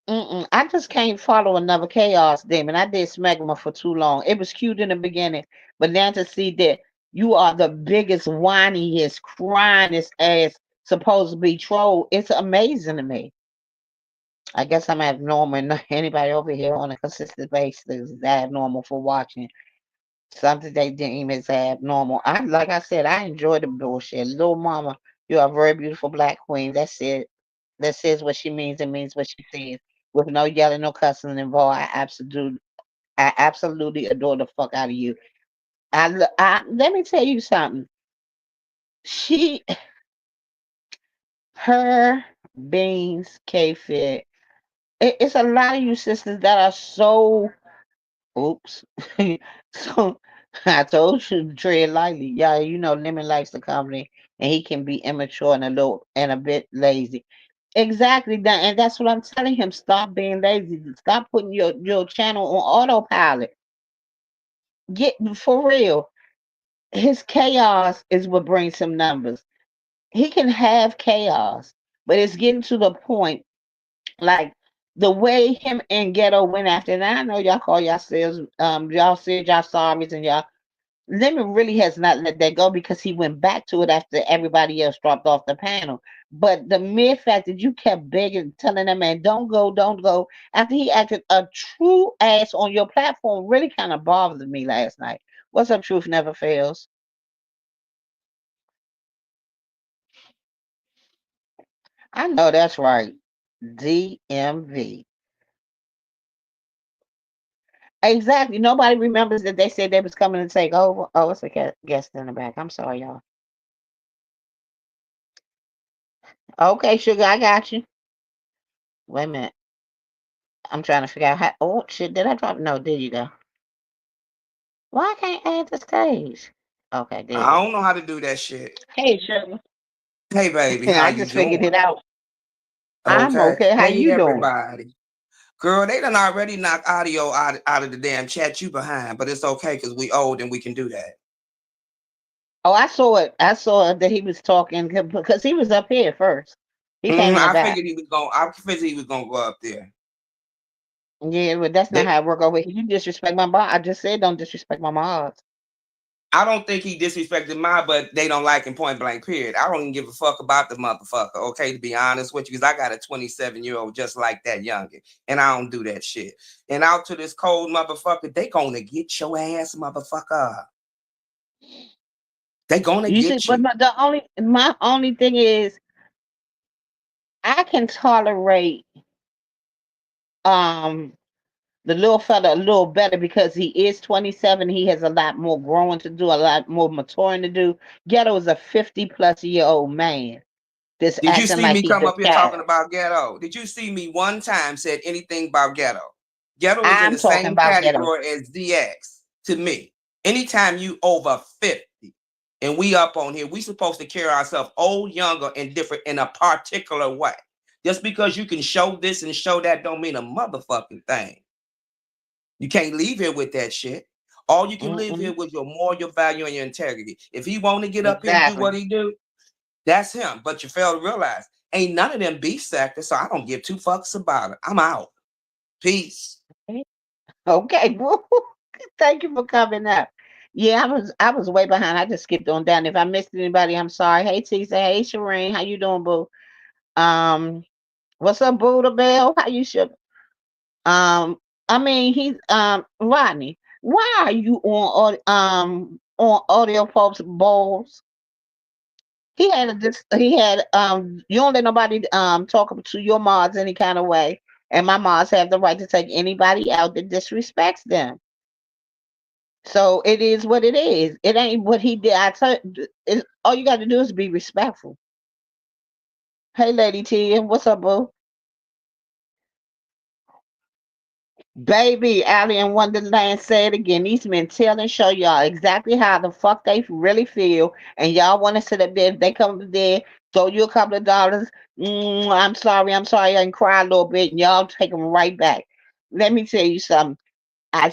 I just can't follow another chaos demon. I did Smegma for too long. It was cute in the beginning, but now to see that You are the biggest, whiniest, cryingest ass supposed to be troll. It's amazing to me. I guess I'm abnormal. And anybody over here on a consistent basis is abnormal for watching something they deem as abnormal. Like I said, I enjoy the bullshit. Little mama, you are a very beautiful black queen. That's it. That says what she means and means what she says. With no yelling, no cussing involved. I absolutely adore the fuck out of you. Let me tell you something. She, her, beans, K-Fit. It's a lot of you sisters that are so. Oops. So I told you to tread lightly. Yeah, you know Lemon likes the company and he can be immature and a bit lazy. Exactly that, and that's what I'm telling him. Stop being lazy. Stop putting your channel on autopilot. Get for real. His chaos is what brings him numbers. He can have chaos, but it's getting to the point like the way him and Ghetto went after. And I know y'all call yourselves, y'all said y'all sorries and y'all. Lemon really has not let that go because he went back to it after everybody else dropped off the panel. But the mere fact that you kept begging, telling that man, don't go, after he acted a true ass on your platform really kind of bothered me last night. What's up, Truth Never Fails? I know that's right. DMV. Exactly. Nobody remembers that they said they was coming to take over. Oh, it's a guest in the back. I'm sorry, y'all. Okay, sugar, I got you. Wait a minute. I'm trying to figure out how. Oh shit! Did I drop? No, there you go. Why can't I add the stage? Okay, there you I go. don't know how to do that shit. Hey, sugar. Hey, baby, how I you just figured doing? it out. I'm Okay. okay. How Hey, you doing? everybody. Girl, they done already knocked audio out of the damn chat you behind, but it's okay because we old and we can do that. Oh, I saw it. I saw that he was talking because he was up here first. He came in the I back. figured he was going. I figured he was gonna go up there. Yeah, but that's not They, how it work over here. You disrespect my mom. I just said don't disrespect my mom. I don't think he disrespected mine, but they don't like him point blank. Period. I don't even give a fuck about the motherfucker. Okay, to be honest with you, because I got a 27-year-old just like that youngin, and I don't do that shit. And out to this cold motherfucker, they gonna get your ass, motherfucker. They gonna You see, get but you. my only thing is I can tolerate um the little fella a little better because he is 27. He has a lot more growing to do, a lot more maturing to do. Ghetto is a 50-plus-year-old man that's Did you acting see like me he's come a up here talking child. about ghetto? Did you see me one time said anything about ghetto? Ghetto is in I'm the talking same about Ghetto. category as DX to me. Anytime you over 50 and we up on here, we supposed to carry ourselves old, younger, and different in a particular way. Just because you can show this and show that don't mean a motherfucking thing. You can't leave here with that shit. All you can live here Mm-mm. with your moral, your value, and your integrity. If he want to get up here and do Exactly. what he do, that's him. But you fail to realize ain't none of them beef sectors, so I don't give two fucks about it. I'm out. Peace. Okay. Thank you for coming up. Yeah, I was way behind. I just skipped on down. If I missed anybody, I'm sorry. Hey Tisa, hey Shireen, how you doing, boo? Um, what's up, Buddha Bell? How you should um I mean he's Rodney, why are you on audio folks balls? You don't let nobody talk to your mods any kind of way. And my mods have the right to take anybody out that disrespects them. So it is what it is. It ain't what he did. All you got to do is be respectful. Hey, Lady T, what's up, boo? Baby, Ali in Wonderland said again, these men tell and show y'all exactly how the fuck they really feel. And y'all want to sit up there, if they come up there, throw you a couple of dollars. I'm sorry, and cry a little bit, and y'all take them right back. Let me tell you something. I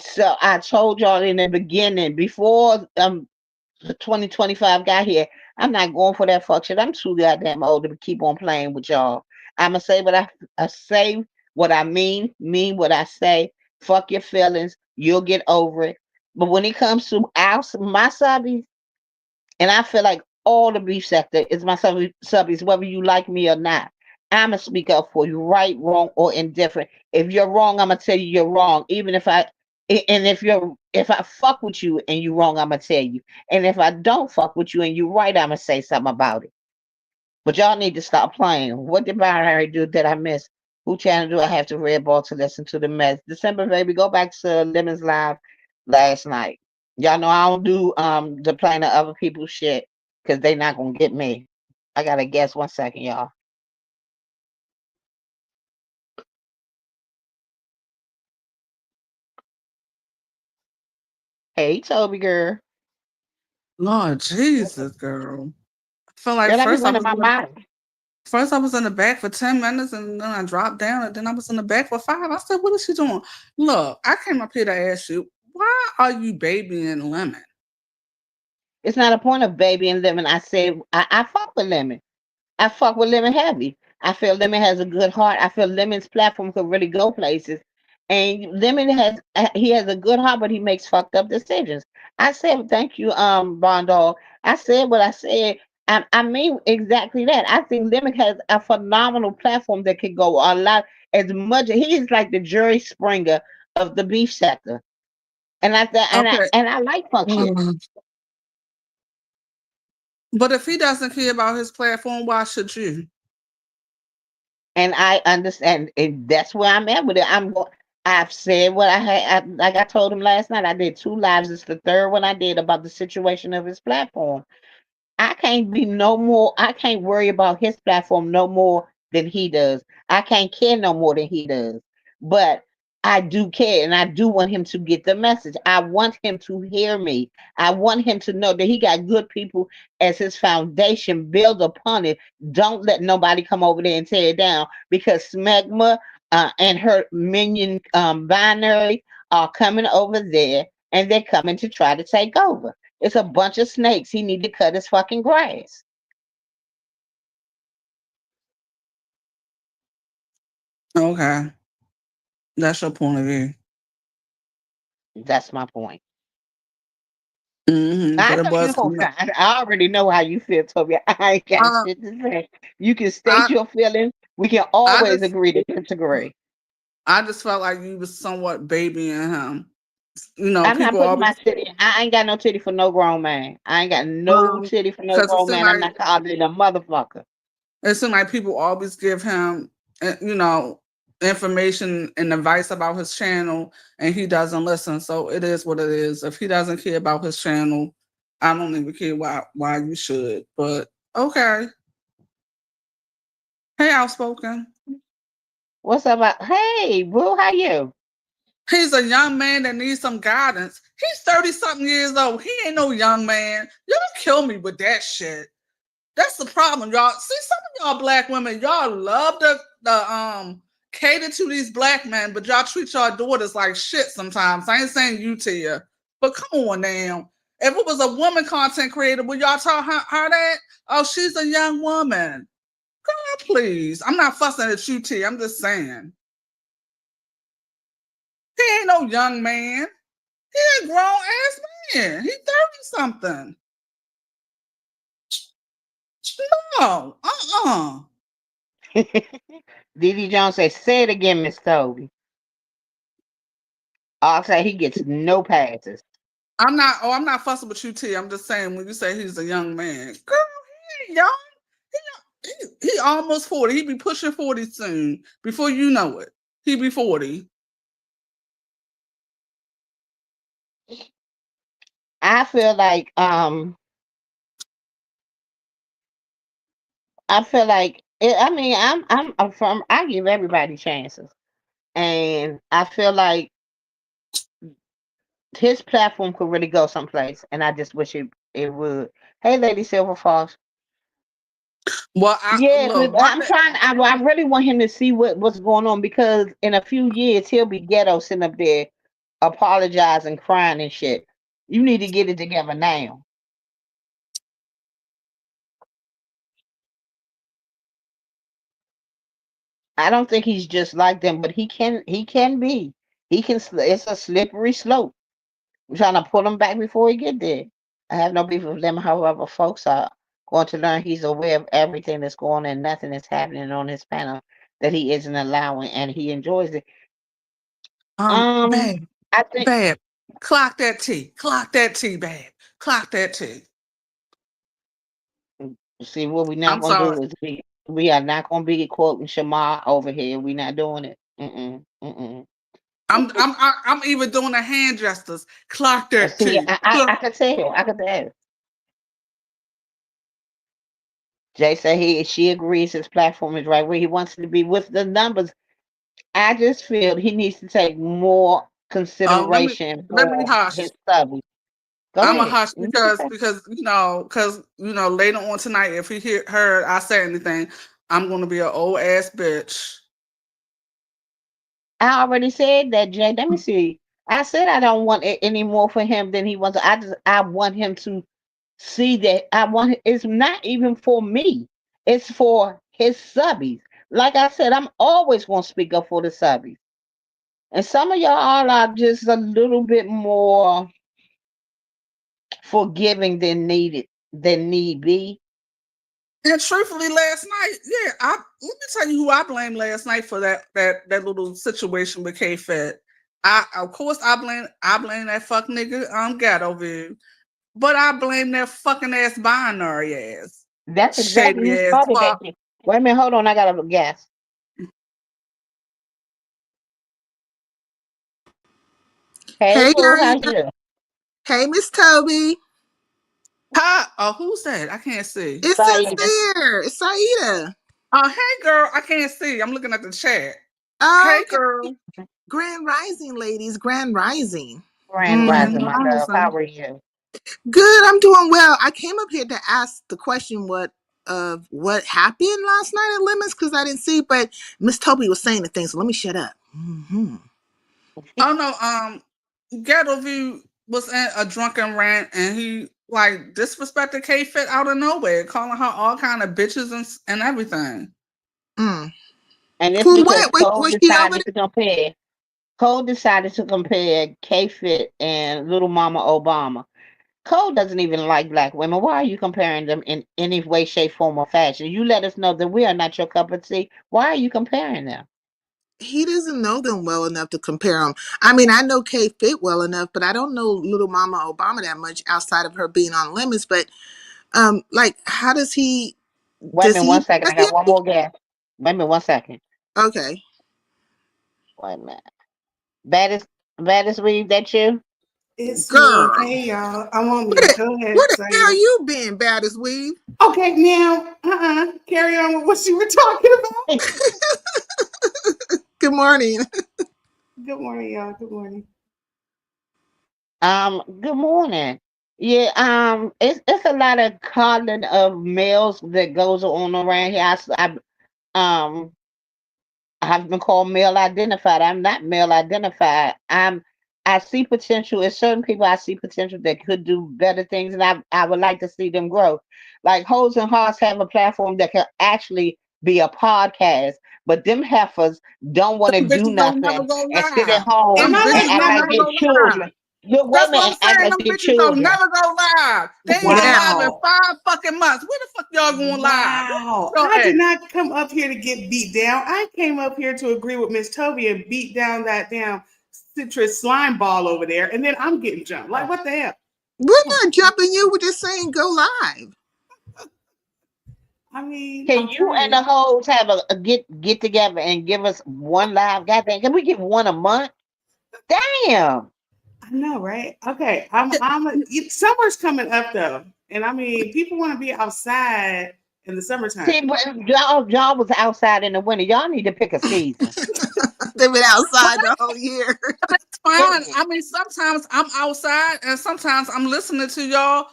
told y'all in the beginning, before 2025 got here, I'm not going for that fuck shit. I'm too goddamn old to keep on playing with y'all. I'ma say I say what I mean what I say. Fuck your feelings. You'll get over it. But when it comes to my subbies, And I feel like all the beef sector is my subbies, whether you like me or not. I'ma speak up for you, right, wrong, or indifferent. If you're wrong, I'ma tell you you're wrong. Even if and if I fuck with you and you wrong, I'ma tell you. And if I don't fuck with you and you right, I'ma say something about it. But y'all need to stop playing. What did Barry do that I missed? Who channel do I have to red ball to listen to the mess? December baby, go back to Lemons Live last night. Y'all know I don't do the playing of other people's shit because they not gonna get me. I gotta guess 1 second, y'all. Hey Toby girl. Lord Jesus, girl. I feel like Girl, I be running my mouth. first I was in the back for 10 minutes and then I dropped down and then I was in the back for 5. I said, what is she doing? Look, I came up here to ask you, why are you babying Lemon? It's not a point of baby and lemon. I said I fuck with lemon. I fuck with Lemon heavy. I feel Lemon has a good heart. I feel Lemon's platform could really go places. And Lemon he has a good heart, but he makes fucked up decisions. I said thank you, Bondall. I said what I said. I mean exactly that. I think Lemon has a phenomenal platform that could go a lot as much. He is like the Jerry Springer of the beef sector. And Okay. I like punk shit. But if he doesn't care about his platform, why should you? And I understand, and that's where I'm at with it. I've said what I had. Like I told him last night, I did 2 lives. It's the third one I did about the situation of his platform. I can't be no more. I can't worry about his platform no more than he does. I can't care no more than he does. But I do care, and I do want him to get the message. I want him to hear me. I want him to know that he got good people as his foundation. Build upon it. Don't let nobody come over there and tear it down because Smegma and her minion binary are coming over there, and they're coming to try to take over. It's a bunch of snakes. He need to cut his fucking grass. Okay. That's your point of view. That's my point. I But it know you was don't. I already know how you feel, Toby. I ain't got uh, shit to say. You can I state your feelings. We can I always just agree to disagree. I just felt like you was somewhat babying him. You know, I'm not people putting my always titty. I ain't got no titty for no grown man. I ain't got no titty for no because grown man. I'm not calling a motherfucker. it seemed like people always give him, you know, information and advice about his channel, and he doesn't listen. So it is what it is. If he doesn't care about his channel, I don't even care why you should. But okay. Hey, outspoken. What's up? Hey, boo, how you? He's a young man that needs some guidance. He's 30 something years old. He ain't no young man. Y'all kill me with that shit. That's the problem, y'all. See, some of y'all black women, y'all love the cater to these black men, but y'all treat y'all daughters like shit sometimes. I ain't saying you to you, but come on now. If it was a woman content creator, would y'all tell her that? Oh, she's a young woman. God, please. I'm not fussing at you, T. I'm just saying. He ain't no young man. He a grown ass man. He 30 something. No. DD Jones say it again, Miss Toby. I'll say he gets no passes. I'm not fussing with you, T. I'm just saying when you say he's a young man. Girl, he ain't young. He almost 40. He be pushing 40 soon. Before you know it. He be 40. I feel like I mean I'm from I give everybody chances. And I feel like his platform could really go someplace and I just wish it would. Hey Lady Silver Fox. Well, Yeah, look, I'm trying I really want him to see what's going on because in a few years he'll be ghetto sitting up there apologizing, crying and shit. You need to get it together now. I don't think he's just like them, but he can be. It's a slippery slope. I'm trying to pull him back before he get there. I have no beef with them. However, folks are going to learn he's aware of everything that's going on and nothing is happening on his panel that he isn't allowing, and he enjoys it. Babe, I think. babe, clock that tea, babe, clock that tea. See, what we're not I'm gonna sorry. do is we are not gonna be quoting Shamar over here. We're not doing it. Mm-mm. I'm even doing the hand gestures. Clock that See, tea. I can tell. I can tell. Jay said she agrees his platform is right where he wants to be with the numbers. I just feel he needs to take more consideration Let me for hush. his subbies. Go I'm a ahead. hush because later on tonight, if he heard I say anything, I'm gonna be an old ass bitch. I already said that, Jay. Let me see. I said I don't want it any more for him than he wants. I want him to see that it's not even for me. It's for his subbies. Like I said, I'm always gonna speak up for the subbies. And some of y'all are just a little bit more forgiving than need be. And truthfully, last night, let me tell you who I blamed last night for that little situation with K-Fed. Of course I blame that fuck nigga Ghetto View, but I blame that fucking ass binary ass. That's exactly Shady who ass started that fuck. thing. Wait a minute, hold on, I gotta guess. Hey, Hey, Pooh, how girl. you? Hey, Miss Toby. Hi. Oh, who's that? I can't see. It's Saida. sincere. It's Saida. Oh, hey girl, I can't see. I'm looking at the chat. Oh, Hey okay. girl. Grand Rising, ladies. Grand Rising. Grand Mm, Rising, Grand my love. How Rising. are you? good. I'm doing well. I came up here to ask the question what happened last night at Lemons because I didn't see, but Miss Toby was saying the thing, so let me shut up. Mm-hmm. Oh no, Ghetto View was in a drunken rant and he like disrespected K-Fit out of nowhere, calling her all kind of bitches and everything. Mm. And it's For because what? Was she over there? Cole decided to compare K-Fit and Little Mama Obama. Cole doesn't even like black women. Why are you comparing them in any way, shape, form, or fashion? You let us know that we are not your cup of tea. Why are you comparing them? He doesn't know them well enough to compare them. I mean, I know Kate Fit well enough, but I don't know Little Mama Obama that much outside of her being on Lemons. But like, how does he? Wait a Does minute, he? one second. I got one more guess. Wait a minute, one second. Okay. Wait a minute. Baddest weave, that you? It's me. Girl, Hey y'all. I'm on where mute. the, Go where ahead, the hell Saida. you been, Baddest Weave? Okay, now, carry on with what you were talking about. Good morning. Good morning, y'all. Good morning. Good morning. Yeah, it's a lot of calling of males that goes on around here. Um, I've been called male identified. I'm not male identified. I see potential in certain people. I see potential that could do better things, and I would like to see them grow. Like Hoes and Hearts have a platform that can actually be a podcast, but them heifers don't want to Them do bitches don't never nothing go and sit at live. home Am Them I and bitches late? act don't like never they're go live. children. Look, wait a That's what minute, I'm and act saying. like Them they're bitches don't children. never go live. They ain't been live in Wow. 5 fucking months. Where the fuck y'all going live? Wow. Where I y'all did at? not come up here to get beat down. I came up here to agree with Miss Toby and beat down that damn citrus slime ball over there, and then I'm getting jumped. Like, what the hell? We're not jumping you. We're just saying go live. I mean, Can I'm you and trying. the hoes have a get together and give us one live? Goddamn, can we get one a month? Damn. I know, right? Okay, summer's coming up though, and I mean, people want to be outside in the summertime. See, but y'all was outside in the winter. Y'all need to pick a season. They've been outside the whole year. It's fine. I mean, sometimes I'm outside and sometimes I'm listening to y'all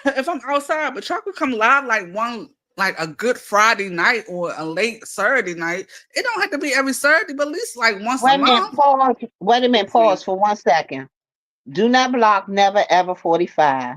if I'm outside, but y'all could come live like a good Friday night or a late Saturday night. It don't have to be every Saturday, but at least like once a Wait a minute, month. pause. Wait a minute, Yes, ma'am. pause for 1 second. Do not block never ever 45.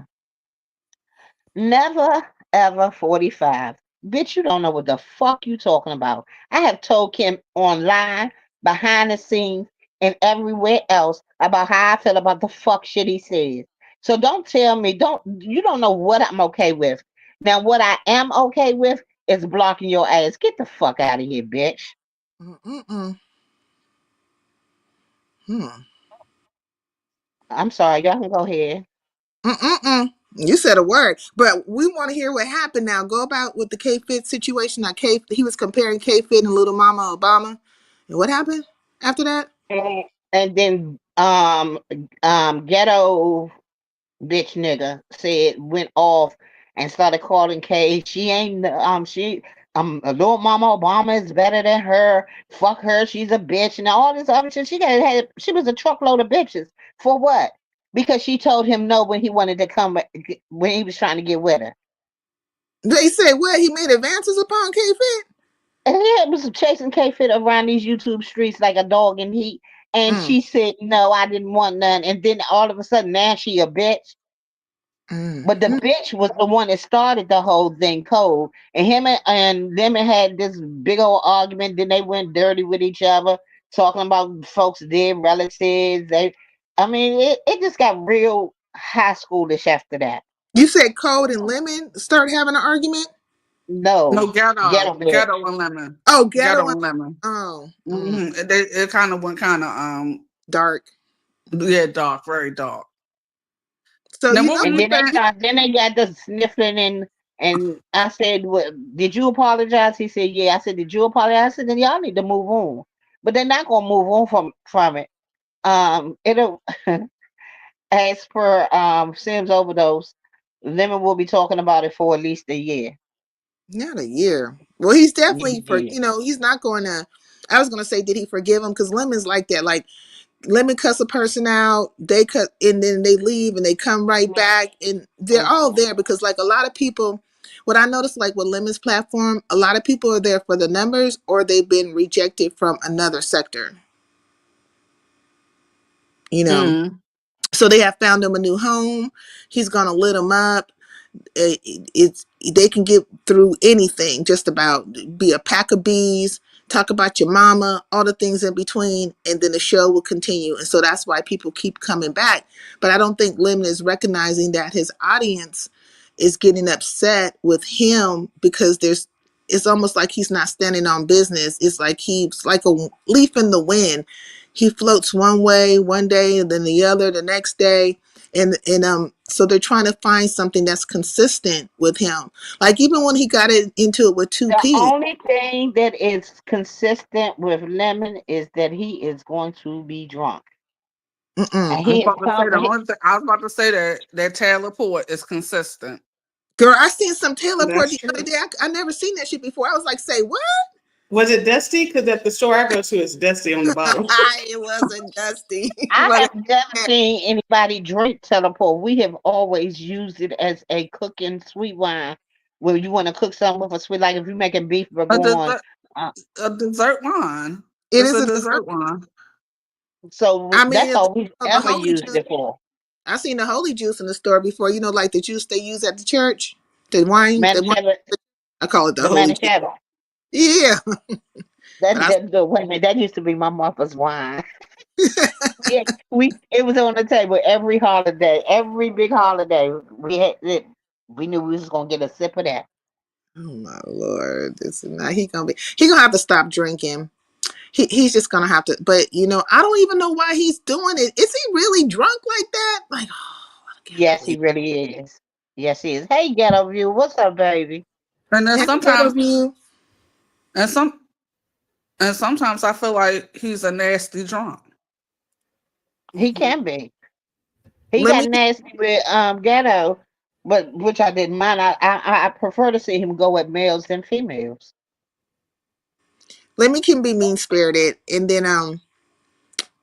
Never ever 45. Bitch, you don't know what the fuck you talking about. I have told Kim online, behind the scenes, and everywhere else about how I feel about the fuck shit he says. So don't tell me, you don't know what I'm okay with. Now, what I am okay with is blocking your ass. Get the fuck out of here, bitch. Mm-mm-mm. Hmm. I'm sorry, y'all can go ahead. Mm-mm-mm. You said a word, but we want to hear what happened now. Go about with the K-Fit situation. Now, he was comparing K-Fit and Little Mama Obama. And what happened after that? And then ghetto bitch nigga said went off and started calling Kay. Little Mama Obama is better than her. Fuck her, she's a bitch and all this other shit. She was a truckload of bitches. For what? Because she told him no when he wanted to come when he was trying to get with her. They say what? He made advances upon K-Fit? And he was chasing K Fit around these YouTube streets like a dog in heat. And Mm, she said, no, I didn't want none. And then all of a sudden, now she a bitch. mm, But the mm. bitch was the one that started the whole thing cold. And and them had this big old argument. Then they went dirty with each other, talking about folks dead relatives. It just got real high schoolish after that. You said Code and Lemon start having an argument? No, No, ghetto, ghetto bitch. ghetto and lemon, Oh, Ghetto ghetto and and lemon. oh, It kind of went kind of dark. yeah, dark, very dark. So Now you what know, were And you saying? then they got the sniffling and I said, "What? Did you apologize?" He said, "Yeah." I said, "Did you apologize?" I said, "Then y'all need to move on." But they're not gonna move on from it. It'll as per Sims overdose, Lemon will be talking about it for at least a year. not a year. Well, he's definitely for Yeah. he's not going to. I was going to say, did he forgive him? Because Lemon's like that. Like Lemon cuss a person out, they cut, and then they leave, and they come right back, and they're all there because, like, a lot of people. What I noticed, like with Lemon's platform, a lot of people are there for the numbers, or they've been rejected from another sector. You know, Mm. so they have found him a new home. He's gonna lit them up. It's they can get through anything, just about be a pack of bees, talk about your mama, all the things in between, and then the show will continue. And so that's why people keep coming back. But I don't think Lemon is recognizing that his audience is getting upset with him because it's almost like he's not standing on business. It's like he's like a leaf in the wind. He floats one way one day and then the other the next day, and so they're trying to find something that's consistent with him. Like even when he got into it with The 2P. only thing that is consistent with Lemon is that he is going to be drunk, Mm-mm. and he is I was about to say that Taylor Port is consistent. Girl, I seen some Taylor Port That's the other true. day. I never seen that shit before. I was like, say what? Was it Dusty? Because at the store I go to, it's Dusty on the bottle. It wasn't Dusty. I But have never seen anybody drink teleport. We have always used it as a cooking sweet wine. Where you want to cook something with a sweet, like if you're making beef A bourguignon. dessert, Uh, a dessert wine. it It's is a a dessert. dessert wine. so I mean, that's all we've the ever holy used juice. it for. I seen the holy juice in the store before. You know, like the juice they use at the church. The wine. The wine. Manischewitz, I call it the the holy juice. Manischewitz. Yeah. But Wait a minute, that used to be my mother's wine. Yeah, it was on the table every holiday, every big holiday. We had it. We knew we was gonna get a sip of that. oh my lord, this is not. He gonna have to stop drinking. He's just gonna have to. But I don't even know why he's doing it. Is he really drunk like that? Like, oh, I can't Yes, he believe. really is. Yes, he is. Hey, Ghetto View, what's up, baby? And then Hey, Ghetto sometimes, View. and some, and sometimes I feel like he's a nasty drunk. He can be. He Let got me nasty with Ghetto, but which I didn't mind. I prefer to see him go with males than females. can be mean spirited, and then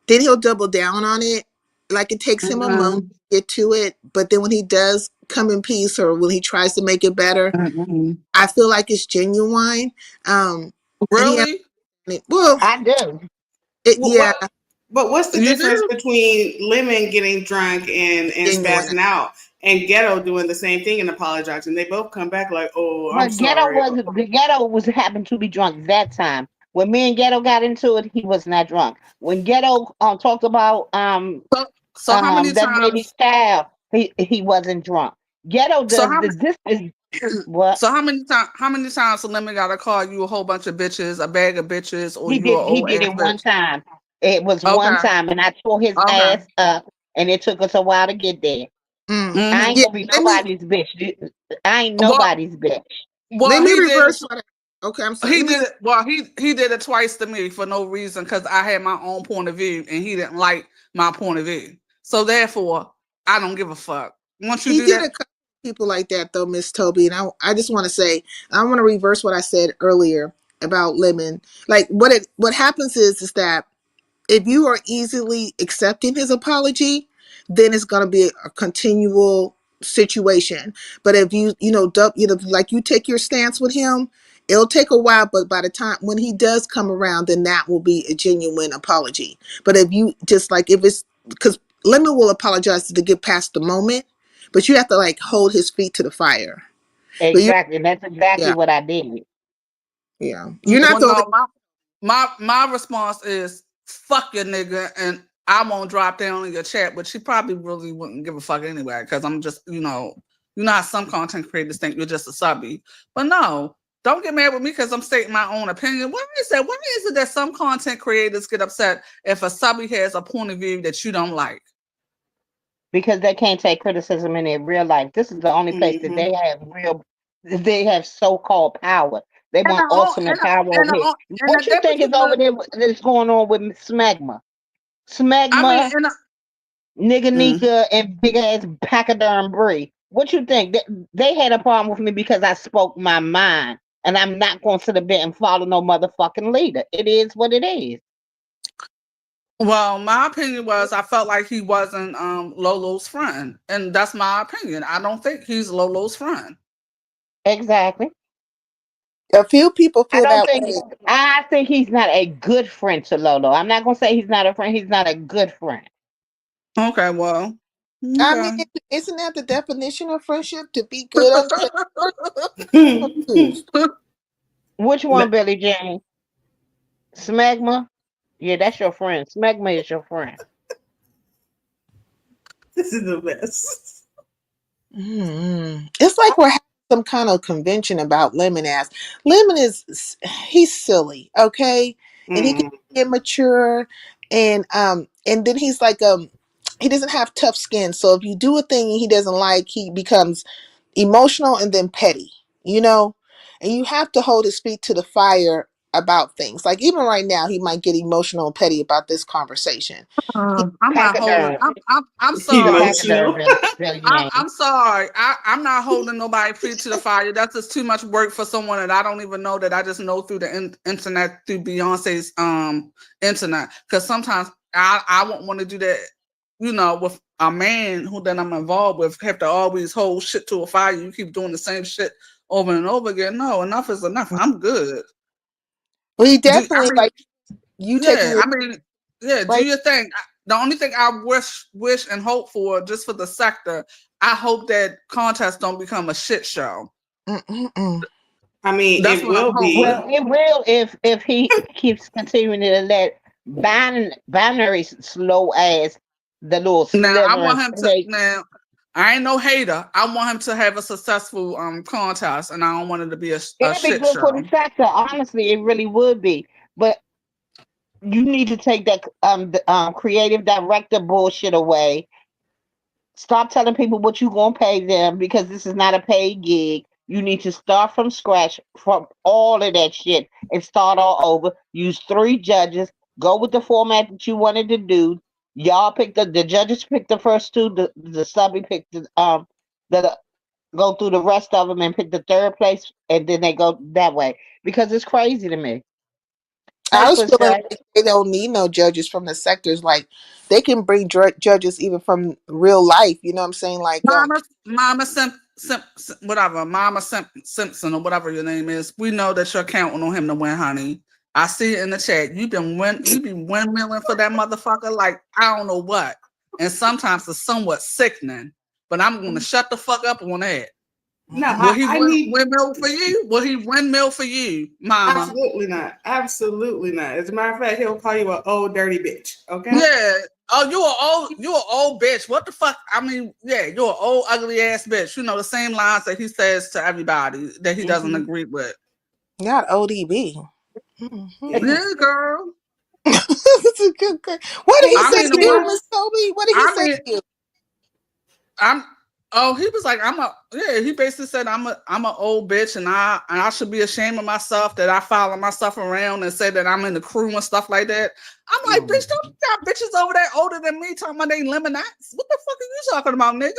he'll double down on it. Like it takes him a moment Mm-hmm. to get to it, but then when he does come in peace, or when he tries to make it better, Mm-hmm. I feel like it's genuine. Um, and he has Really? well, I do. yeah, But what's the You difference do? between Lemon getting drunk and genuine. spazzing out, and Ghetto doing the same thing and apologizing? They both come back like, "Oh, I'm But Ghetto sorry." was the Ghetto was happened to be drunk that time. When me and Ghetto got into it, he was not drunk. When Ghetto talked about So how many that lady's times? child, He wasn't drunk. Ghetto So does how this is what so how many times Lemon gotta call you a whole bunch of bitches, a bag of bitches, or he you an did. He old did ass it one bitch? time. It was one Okay. time, and I tore his Okay. ass up, and it took us a while to get there. I ain't Mm-hmm. Yeah, gonna be let me nobody's bitch. I ain't Well, nobody's bitch. well, let me he did it. reverse what okay, I'm sorry. He Let me did it. Well, he did it twice to me for no reason because I had my own point of view and he didn't like my point of view. So therefore, I don't give a fuck. Once you he do did that, a couple of people like that though, Miss Toby. And I just want to say, I want to reverse what I said earlier about Lemon. Like what happens is that if you are easily accepting his apology, then it's going to be a continual situation. But if like you take your stance with him, it'll take a while. But by the time when he does come around, then that will be a genuine apology. But if you just like, if it's because Lemon will apologize to get past the moment, but you have to like hold his feet to the fire. But you, Exactly. And that's exactly yeah, what I did. yeah, you're not well, the only. no, my response is fuck your nigga, and I won't drop down in your chat. But she probably really wouldn't give a fuck anyway because I'm just you know how some content creators think you're just a subby. But no, don't get mad with me because I'm stating my own opinion. Why is that? Why is it that some content creators get upset if a subby has a point of view that you don't like? Because they can't take criticism in their real life. This is the only place that they have so-called power. They And want ultimate power over here. What at you that think is particular, over there that's going on with Smegma? I mean, Smegma, Nigga Mm. Nika, and big ass Pachyderm Bree. What you think? They had a problem with me because I spoke my mind. And I'm not going to sit there and follow no motherfucking leader. It is what it is. well, my opinion was I felt like he wasn't Lolo's friend, and that's my opinion. I don't think he's Lolo's friend. Exactly. A few people I feel don't that think way. I think he's not a good friend to Lolo. I'm not gonna say he's not a friend. He's not a good friend. Okay, well, I mean, okay. isn't that the definition of friendship? To be good unto confused. Which one, Billy Jean? Smegma? Yeah, that's your friend. Smegma is your friend. This is the best. It's like we're having some kind of convention about Lemon ass. Lemon he's silly, okay, and he can Mm. be immature, and then he's like he doesn't have tough skin. So if you do a thing he doesn't like, he becomes emotional and then petty, you know, and you have to hold his feet to the fire about things. Like even right now, he might get emotional and petty about this conversation. I'm not holding. Pachyderm. I'm He's a sorry. pachyderm, Emotional. Billy Jean. I'm sorry. I'm not holding nobody feet to the fire. That's just too much work for someone that I don't even know that I just know through the internet through Beyonce's internet. Because sometimes I won't want to do that, you know, with a man who that I'm involved with. Have to always hold shit to a fire. You keep doing the same shit over and over again. No, enough is enough. I'm good. Well, he I definitely mean, like you taking yeah. your I mean, yeah. Do like. your thing. The only thing I wish and hope for, just for the sector, I hope that contests don't become a shit show. Mm-mm-mm. I mean, That's it what I'm will Well, be. hoping. it will if he keeps continuing to let binary slow as the little Now I sliver want and him to. snake. Now I ain't no hater. I want him to have a successful contest, and I don't want it to be a It'd be shit good for show. the sector. Honestly, it really would be. But you need to take that creative director bullshit away. Stop telling people what you gonna pay them because this is not a paid gig. You need to start from scratch from all of that shit and start all over. Use 3 judges. Go with the format that you wanted to do. Y'all pick the judges pick the first 2. The subby picked the go through the rest of them and pick the 3rd place, and then they go that way because it's crazy to me. Hey, I was feeling Pushback. like they don't need no judges from the sectors. Like they can bring judges even from real life. You know what I'm saying? Like Mama whatever, Mama Simpson or whatever your name is. We know that you're counting on him to win, honey. I see it in the chat. You be windmilling for that motherfucker like I don't know what, and sometimes it's somewhat sickening. But I'm gonna shut the fuck up on that. No, Will he I need windmill for you? Will he windmill for you, Mama? absolutely not. Absolutely not. As a matter of fact, he'll call you an old dirty bitch. Okay. Yeah, Oh, you an old bitch. What the fuck? I mean, yeah, you're an old ugly ass bitch. You know the same lines that he says to everybody that he doesn't agree with. Not ODB. Mhm. Yeah, girl. That's a good. What did he I say mean, to the you, one. Miss Toby? What did he I say mean, to you? He was like, he basically said I'm an old bitch and I should be ashamed of myself that I follow myself around and say that I'm in the crew and stuff like that. I'm like, bitch, don't you got bitches over there older than me talking about they lemonades? What the fuck are you talking about, nigga?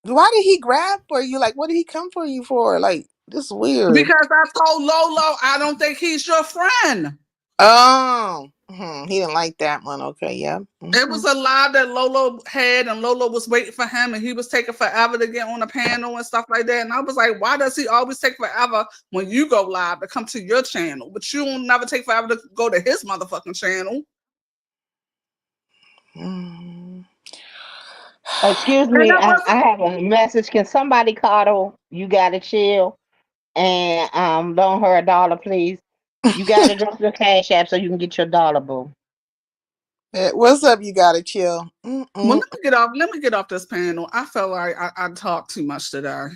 Why did he grab for you? Like, what did he come for you for? Like, this is weird. Because I told Lolo I don't think he's your friend. Oh, he didn't like that one. Okay, yeah. It was a lie that Lolo had, and Lolo was waiting for him, and he was taking forever to get on the panel and stuff like that. And I was like, why does he always take forever when you go live to come to your channel, but you will never take forever to go to his motherfucking channel? Excuse me, I have a message. Can somebody call? You gotta chill and loan her $1, please. You gotta drop your cash app so you can get your dollar, boo. What's up? You gotta chill. Well, let me get off this panel. I felt like I talked too much today.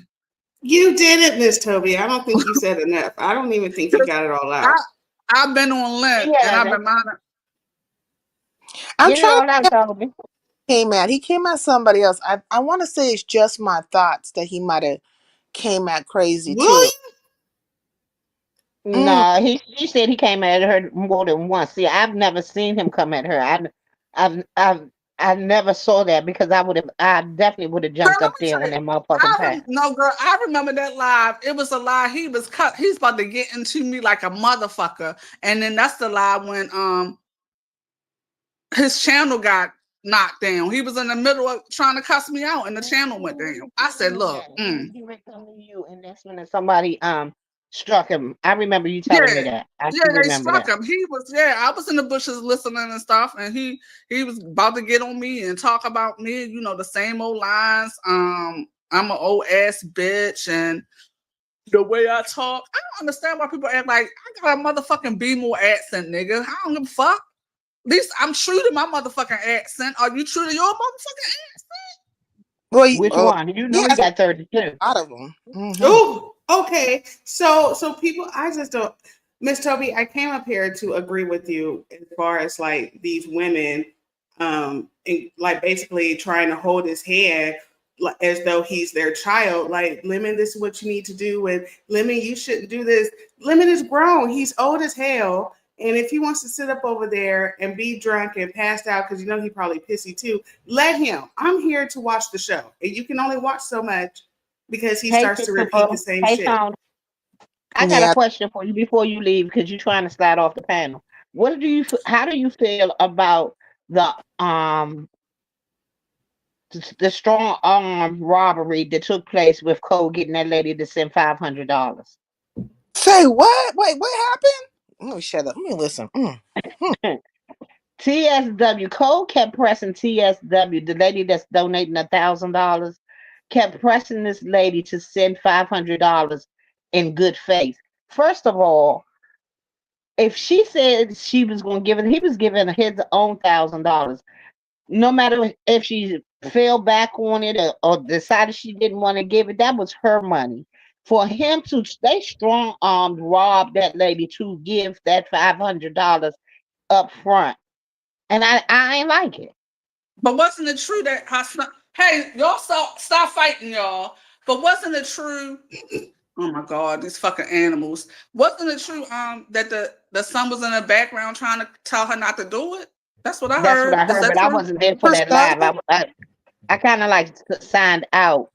You did it, Miss Toby. I don't think you said enough. I don't even think you got it all out. I've been on Lent and I've been minding. I'm trying to came at. He came at somebody else. I want to say it's just my thoughts that he might have came at crazy too. No, he said he came at her more than once. See, I've never seen him come at her. I never saw that because I definitely would have jumped up there on that motherfucking pack. No, girl, I remember that live. It was a lie. He was cut. He's about to get into me like a motherfucker, and then that's the lie when his channel got knocked down. He was in the middle of trying to cuss me out, and the channel went down. I said, "Look, he would come to you, and that's when somebody struck him. I remember you telling me that. They struck him. He was I was in the bushes listening and stuff, and he was about to get on me and talk about me. You know, the same old lines. I'm an old ass bitch, and the way I talk. I don't understand why people act like I got a motherfucking B-more accent, nigga. I don't give a fuck. At least I'm true to my motherfucking accent. Are you true to your motherfucking accent? Well, which one? You know he got 32. Out of them. Oh, okay. So people, I just don't. Miss Toby, I came up here to agree with you as far as like these women, and like basically trying to hold his hand as though he's their child. Like, Lemon, this is what you need to do. And Lemon, you shouldn't do this. Lemon is grown. He's old as hell. And if he wants to sit up over there and be drunk and passed out, because you know he probably pissy too, let him. I'm here to watch the show. And you can only watch so much because he starts to repeat the same shit. Tom, I got a question for you before you leave because you're trying to slide off the panel. How do you feel about the strong arm robbery that took place with Cole getting that lady to send $500? Say what? Wait, what happened? Let me shut up. Let me listen. TSW. Cole kept pressing TSW, the lady that's donating $1,000, kept pressing this lady to send $500 in good faith. First of all, if she said she was going to give it, he was giving his own $1,000. No matter if she fell back on it or decided she didn't want to give it, that was her money. For him to stay strong-armed, rob that lady to give that $500 up front. And I ain't like it. But wasn't it true that hey, y'all stop fighting, y'all. But wasn't it true? Oh my God, these fucking animals. Wasn't it true that the son was in the background trying to tell her not to do it? That's what I heard. That's what I heard, but I wasn't there for that live. I kind of like signed out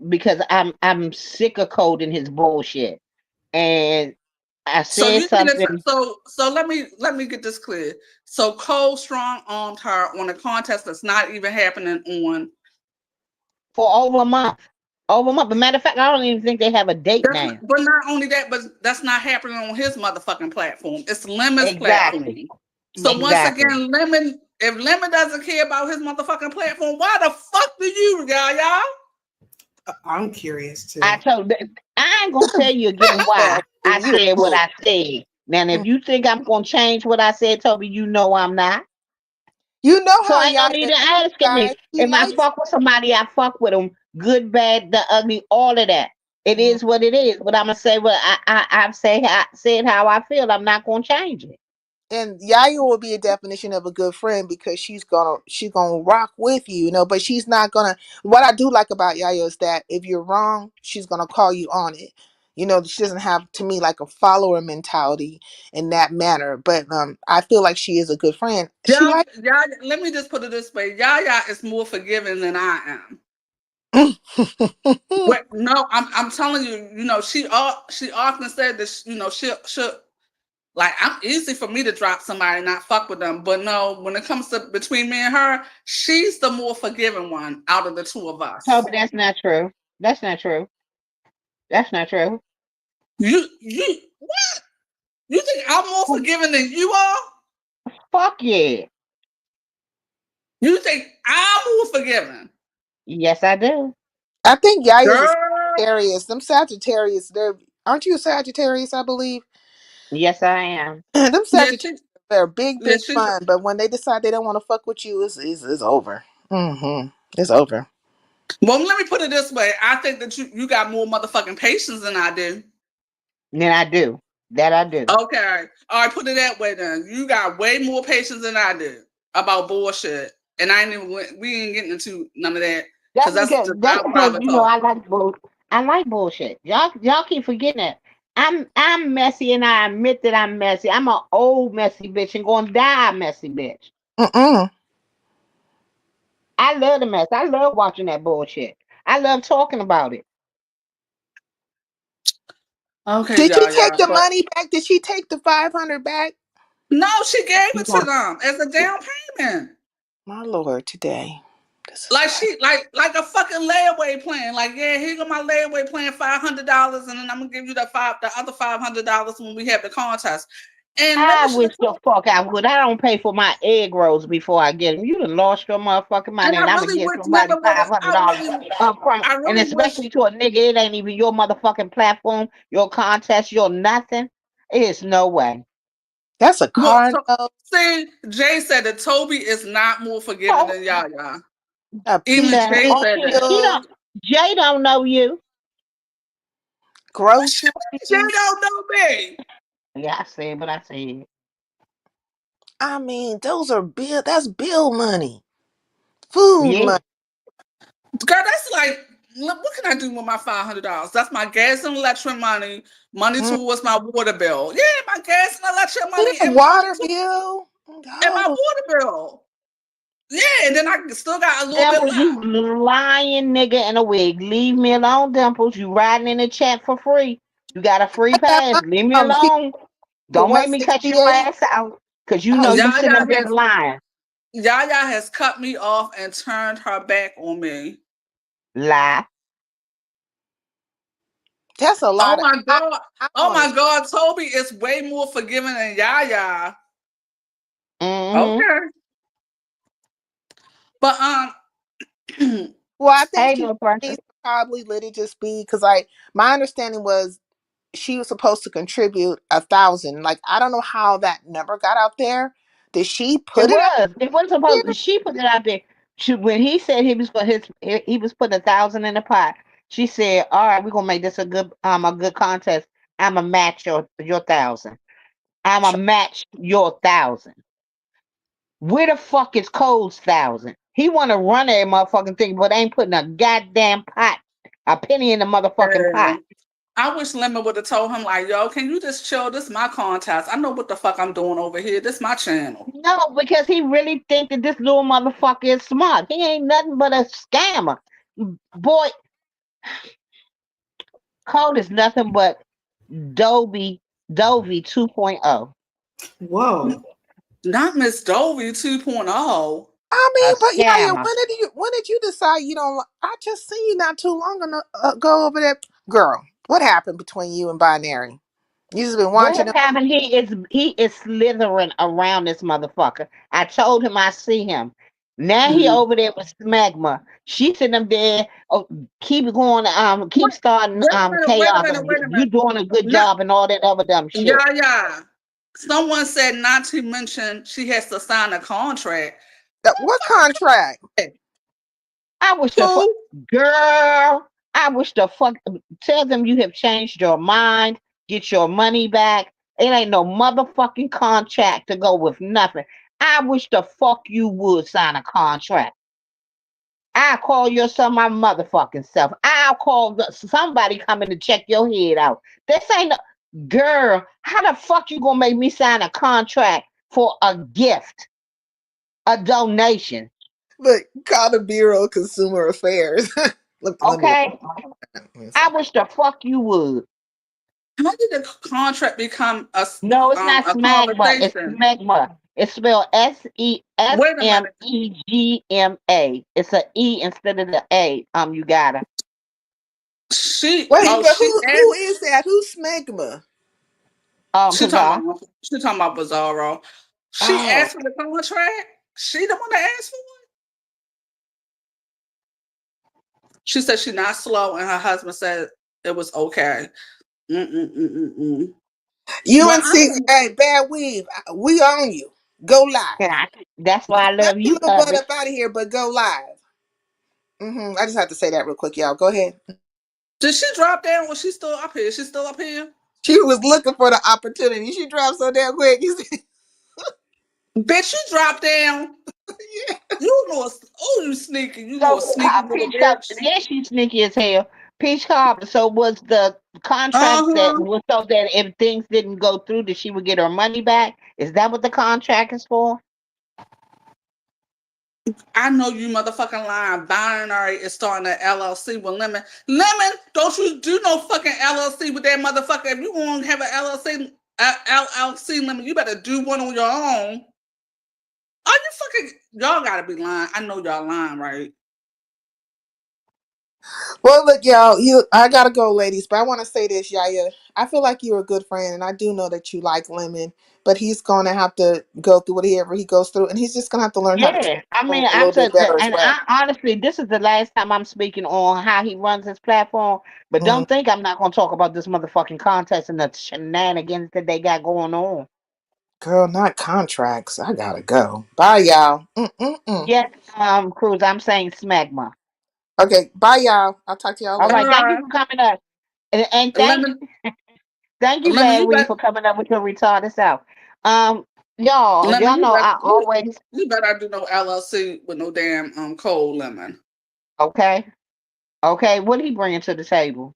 because I'm sick of coding his bullshit. And I said something. So let me get this clear. So Cole strong armed her on a contest that's not even happening on for over a month. Over a month. As a matter of fact, I don't even think they have a date now. But not only that, but that's not happening on his motherfucking platform. It's Lemon's platform. So once again, if Lemon doesn't care about his motherfucking platform, why the fuck do you, y'all? I'm curious too. I ain't gonna tell you again why I said what I said. Now, if you think I'm gonna change what I said, Toby, you know I'm not. You know So how I don't Yaya need is, to ask guys. me. He If I likes. fuck with somebody, I fuck with them. Good, bad, the ugly, all of that. It Mm. is what it is. But I'm gonna say what I've said how I feel. I'm not gonna change it. And Yaya will be a definition of a good friend because she's gonna rock with you, you know. But she's not gonna. What I do like about Yaya is that if you're wrong, she's gonna call you on it. You know, she doesn't have to me like a follower mentality in that manner. But I feel like she is a good friend. She Yaya, like. let me just put it this way. Yaya is more forgiving than I am. Well, no, I'm telling you, you know, she often said that, you know, she'll like, I'm easy for me to drop somebody and not fuck with them. But no, when it comes to between me and her, she's the more forgiving one out of the two of us. Toby, that's not true. That's not true. That's not true. You what? You think I'm more forgiving than you are? Fuck yeah. You think I'm more forgiving? Yes, I do. I think Yaya's a Girl. Sagittarius. Them Sagittarius, they're aren't you a Sagittarius? I believe. Yes, I am. Them Yeah, Sagittarius are big, yeah, big fun, but when they decide they don't want to fuck with you, it's over. It's over. well, let me put it this way. I think that you got more motherfucking patience than I do. Then I do. That I do. Okay. All right, put it that way then. You got way more patience than I do about bullshit. And we ain't getting into none of that. Because that's just That's our because private you know talk. I like bullshit. Y'all keep forgetting that. I'm messy and I admit that I'm messy. I'm an old messy bitch and gonna die a messy bitch. Mm-mm. I love the mess. I love watching that bullshit. I love talking about it. Okay, Did she take yeah. the But money back? Did she take the 500 back? no, she gave You it to want them as a down payment. My lord, today. This is Like crazy. she like a fucking layaway plan. Like, yeah, here go my layaway plan, $500, and then I'm gonna give you the other $500 when we have the contest. And let I me show wish the fuck I would. I don't pay for my egg rolls before I get them. You done lost your motherfucking and money, I and I'm gonna really give wish somebody Linda would have $500 up front, I and really wish especially to a nigga, it ain't even your motherfucking platform, your contest, your nothing. It's no way. That's a well car so note, see Jay said that Toby is not more forgiving Oh, than Yaya. a Even PG Jay said that. she bill, don't. Jay don't know you. Jay groceries. don't know me. Yeah, I said, but I said, I mean, those are bill. That's bill money, food yeah. money. Girl, that's like, look, what can I do with my $500? That's my gas and electric money Mm. towards my water bill. Yeah, my gas and electric money Yeah, and money water bill. and my Oh, water bill. Yeah, and then I still got a little bit Dimples, you left. lying nigga in a wig. Leave me alone, Dimples. You riding in the chat for free. You got a free I got pass. Leave me mine here alone. for Don't make me cut your 168. ass out. Cause you I know was you sitting Yaya up there has lying. Yaya has cut me off and turned her back on me. Lie. that's a Oh lot of. my god. I'm Oh gonna. my god, Toby is way more forgiving than Yaya. Mm-hmm. Okay. But Well, I think Hey, she no pressure. needs to probably let it just be because my understanding was she was supposed to contribute 1,000. Like I don't know how that number got out there. Did she It put it out was. It wasn't there? supposed. She put it out there. When he said he was going he was putting 1,000 in the pot. She said, "All right, we're gonna make this a good contest. I'ma match your 1,000. I'ma match your 1,000. Where the fuck is Cole's 1,000? He want to run that motherfucking thing, but ain't putting a goddamn pot, a penny in the motherfucking pot. I wish Lemon would have told him, like, yo, can you just chill? This is my contest. I know what the fuck I'm doing over here. This is my channel. No, because he really think that this little motherfucker is smart. He ain't nothing but a scammer. Boy, Cole is nothing but Dovey 2.0. Whoa. Not Miss Dovey 2.0. I A mean, but yeah, scammer. when did you decide you don't? I just seen you not too long ago over there, girl. What happened between you and Binary? You just been watching What him. happened? He is slithering around this motherfucker. I told him I see him. Now he Mm. over there with Smegma. She sitting up there. Oh, keep going. Keep starting. Wait a minute, wait a Chaos. minute, wait a You minute. doing a good Not, job and all that other dumb shit. yeah. Someone said not to mention she has to sign a contract. What contract? I wish the fuck, Who? girl. I wish the fuck. Tell them you have changed your mind. Get your money back. It ain't no motherfucking contract to go with nothing. I wish the fuck you would sign a contract. I'll call your son my motherfucking self. I'll call somebody coming to check your head out. This ain't a girl. How the fuck you gonna make me sign a contract for a gift, a donation? Look, call the Bureau of Consumer Affairs. Let me. Okay, I wish the fuck you would. How did the contract become No, it's not a smegma. It's conversation? smegma. It's spelled S Wait a M minute. E G M A. It's a E instead of the A. You got it. She Wait, oh but she who asked is that? Who's Smegma? Kazar. she talking about Bizarro. She Oh, asked for the contract. She the one that asked for it. She said she's not slow, and her husband said it was okay. Mm-mm-mm-mm-mm. Well, UNC, I don't. hey, Bad Weave, we own you. Go live. Yeah, that's why I Not love your you, little butt hubby. up out of here, but go live. I just have to say that real quick, y'all. Go ahead. Did she drop down? Was she still up here? She's still up here? She was looking for the opportunity. She dropped so damn quick. You see? Bitch, you dropped down. Yeah. You know, oh, you sneaky. You know, a So, sneaky little Peach Cobbs, bitch. yeah, she's sneaky as hell. Peach Cobbs. So, was the Uh contract that huh. was so that if things didn't go through, that she would get her money back? Is that what the contract is for? I know you motherfucking lying. Binary is starting an LLC with Lemon. Lemon, don't you do no fucking LLC with that motherfucker. If you want to have an LLC, Lemon, you better do one on your own. Are you fucking? Y'all gotta be lying. I know y'all lying, right? Well, look, y'all. I gotta go, ladies. But I want to say this, Yaya. I feel like you're a good friend, and I do know that you like Lemon. But he's gonna have to go through whatever he goes through, and he's just gonna have to learn how to treat Yeah, I mean, people a little bit better as and well. I honestly, this is the last time I'm speaking on how he runs his platform. But Mm, don't think I'm not going to talk about this motherfucking contest and the shenanigans that they got going on. girl, not contracts. I gotta go. Bye, y'all. Mm-mm-mm. Yes, Cruz, I'm saying smegma. Okay, bye, y'all. I'll talk to y'all All later. right, thank you Alright. for coming up, and Lemon, thank you, Lemon, Bad you Weed, bet, for coming up with your retarded self. Um, Lemon, y'all you know bet, I always you better do no LLC with no damn cold lemon. okay, okay. What he bringing to the table?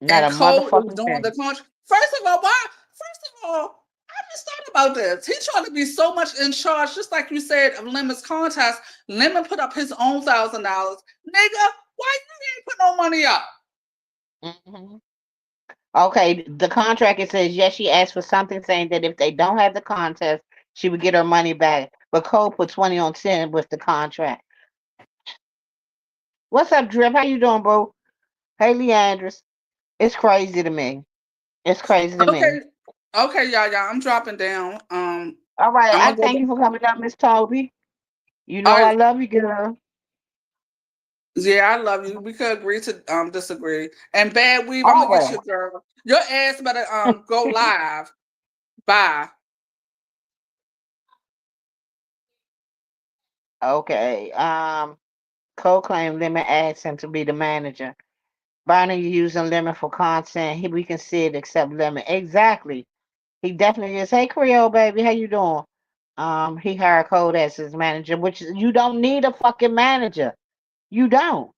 Not And a Cole is motherfucking doing the thing. contract. First of all, why? First of all, I just thought about this. He's trying to be so much in charge, just like you said of Lemon's contest. Lemon put up his own $1,000. Nigga, why you ain't put no money up? Hmm. Okay, the contract it says yes, she asked for something saying that if they don't have the contest, she would get her money back. But Cole put 20 on 10 with the contract. What's up, Drip? How you doing, bro? Hey, Leandris. It's crazy to me. It's crazy to me. Okay, okay, y'all. I'm dropping down. All right, I'm I gonna go. thank you for coming up, Miss Toby. You All know I right, love you, girl. yeah, I love you. We could agree to disagree. And Bad Weave, I'm gonna get Always. you, girl. Your ass better go live. Bye. Okay. Cole claimed Lemon asked him to be the manager. Barney using Lemon for content. We can see it except Lemon. Exactly. He definitely is. Hey, Creole baby, how you doing? He hired Cole as his manager, which you don't need a fucking manager. You don't.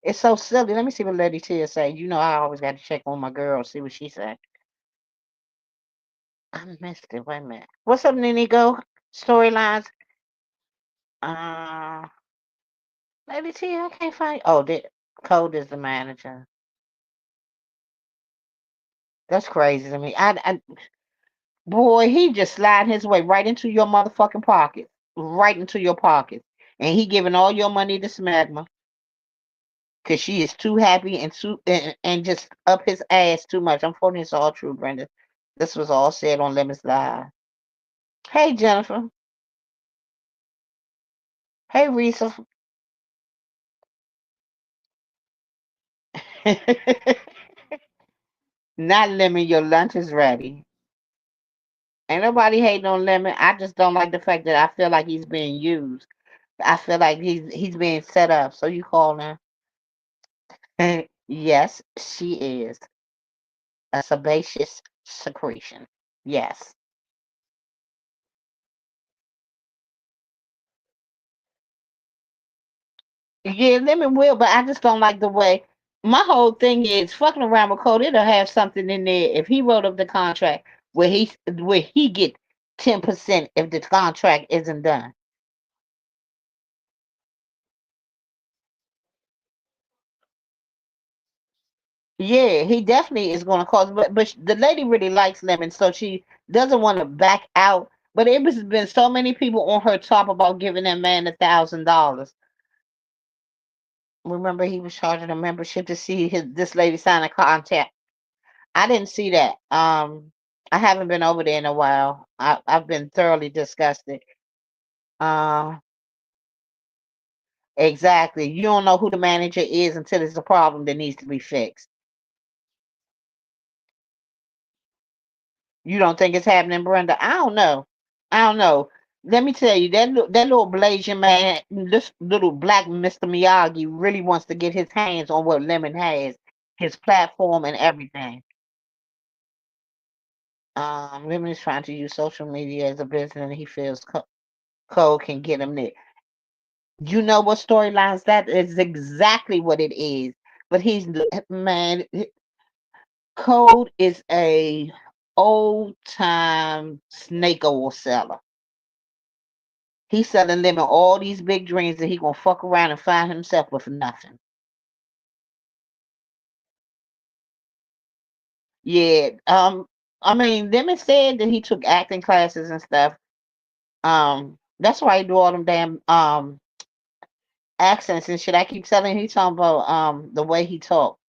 It's so silly. Let me see what Lady Tia say. You know I always got to check on my girl, see what she said. I missed it. Wait a minute. What's up, Nene? Go storylines. Uh, Lady Tia, I can't find. Oh, Cole is the manager. That's crazy to me. Boy, he just slide his way right into your motherfucking pocket, right into your pocket, and he giving all your money to Smegma because she is too happy and just up his ass too much. Unfortunately, it's all true, Brenda. This was all said on Lemons Live. Hey, Jennifer. Hey, Risa. Not Lemon, your lunch is ready. Ain't nobody hating on Lemon. I just don't like the fact that I feel like he's being used. I feel like he's being set up. So you call him? Yes, she is a sebaceous secretion. Yes. Yeah, Lemon will, but I just don't like the way. My whole thing is fucking around with Code. It'll have something in there. If he wrote up the contract where he get 10% if the contract isn't done. Yeah, he definitely is going to cause. But the lady really likes Lemon, so she doesn't want to back out. But it has been so many people on her top about giving that man $1,000. Remember, he was charging a membership to see this lady sign a contract. I didn't see that. I haven't been over there in a while. I've been thoroughly disgusted. Uh, exactly. You don't know who the manager is until it's a problem that needs to be fixed. You don't think it's happening, Brenda? I don't know. I don't know. Let me tell you, that little Blasian man, this little black Mr. Miyagi, really wants to get his hands on what Lemon has, his platform and everything. Lemon is trying to use social media as a business, and he feels Cole can get him there. You know what storylines that is exactly what it is. But man, Code is a old time snake oil seller. He's selling Lemon all these big dreams that he gonna fuck around and find himself with nothing. Yeah. I mean, Lemon said that he took acting classes and stuff. That's why he do all them damn accents and shit. I keep telling you, he's talking about the way he talk.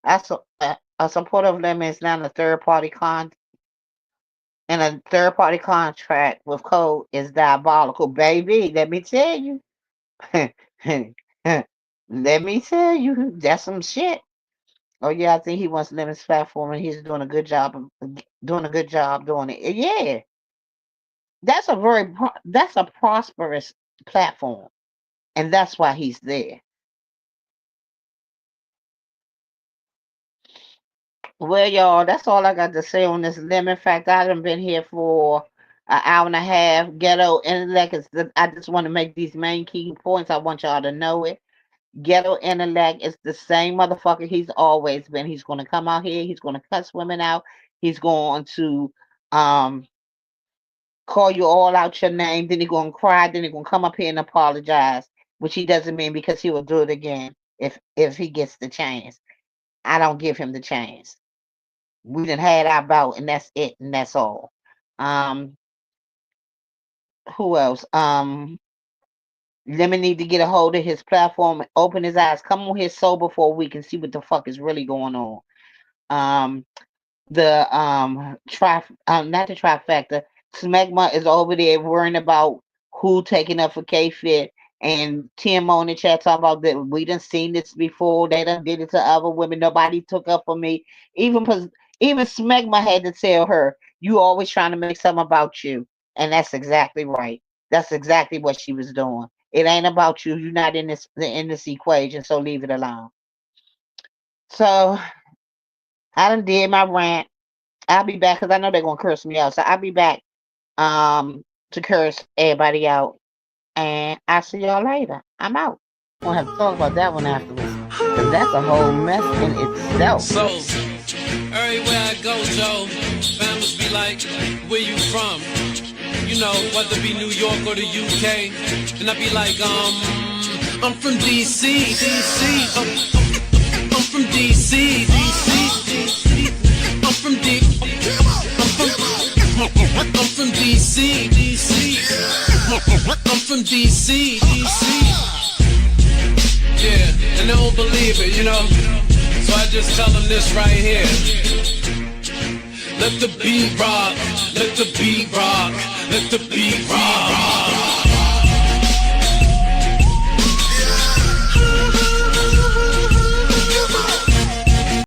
A supporter of Lemon is now a third party contract with Code is diabolical, baby. Let me tell you. Let me tell you, that's some shit. Oh yeah, I think he wants Lemon's platform, and he's doing a good job doing it. Yeah, that's a prosperous platform, and that's why he's there. Well, y'all, that's all I got to say on this Lemon fact. I haven't been here for an hour and a half. Ghetto intellect I just want to make these main key points. I want y'all to know it. Ghetto intellect is the same motherfucker he's always been. He's going to come out here. He's going to cuss women out. He's going to um call you all out your name. Then he's going to cry. Then he's going to come up here and apologize, which he doesn't mean because he will do it again if he gets the chance. I don't give him the chance. We done had our bout, and that's it, and that's all. Who else? Lemon need to get a hold of his platform, open his eyes, come on here sober for a week and see what the fuck is really going on. Not the trifecta. Smegma is over there worrying about who taking up for K-Fit, and Tim on the chat talking about that we done seen this before. They done did it to other women. Nobody took up for me. Even Smegma had to tell her, you always trying to make something about you. And that's exactly right. That's exactly what she was doing. It ain't about you. You're not in this equation, so leave it alone. So I done did my rant. I'll be back because I know they're gonna curse me out. So I'll be back to curse everybody out. And I'll see y'all later. I'm out. We'll have to talk about that one afterwards. Because that's a whole mess in itself. So everywhere I go, Joe, families be like, where you from? You know, whether it be New York or the UK. And I be like, I'm from DC, I'm from DC, I'm from DC, I'm from DC. Yeah, and they don't believe it, you know. So I just tell them this right here. Let the beat rock, let the beat rock, let the beat rock.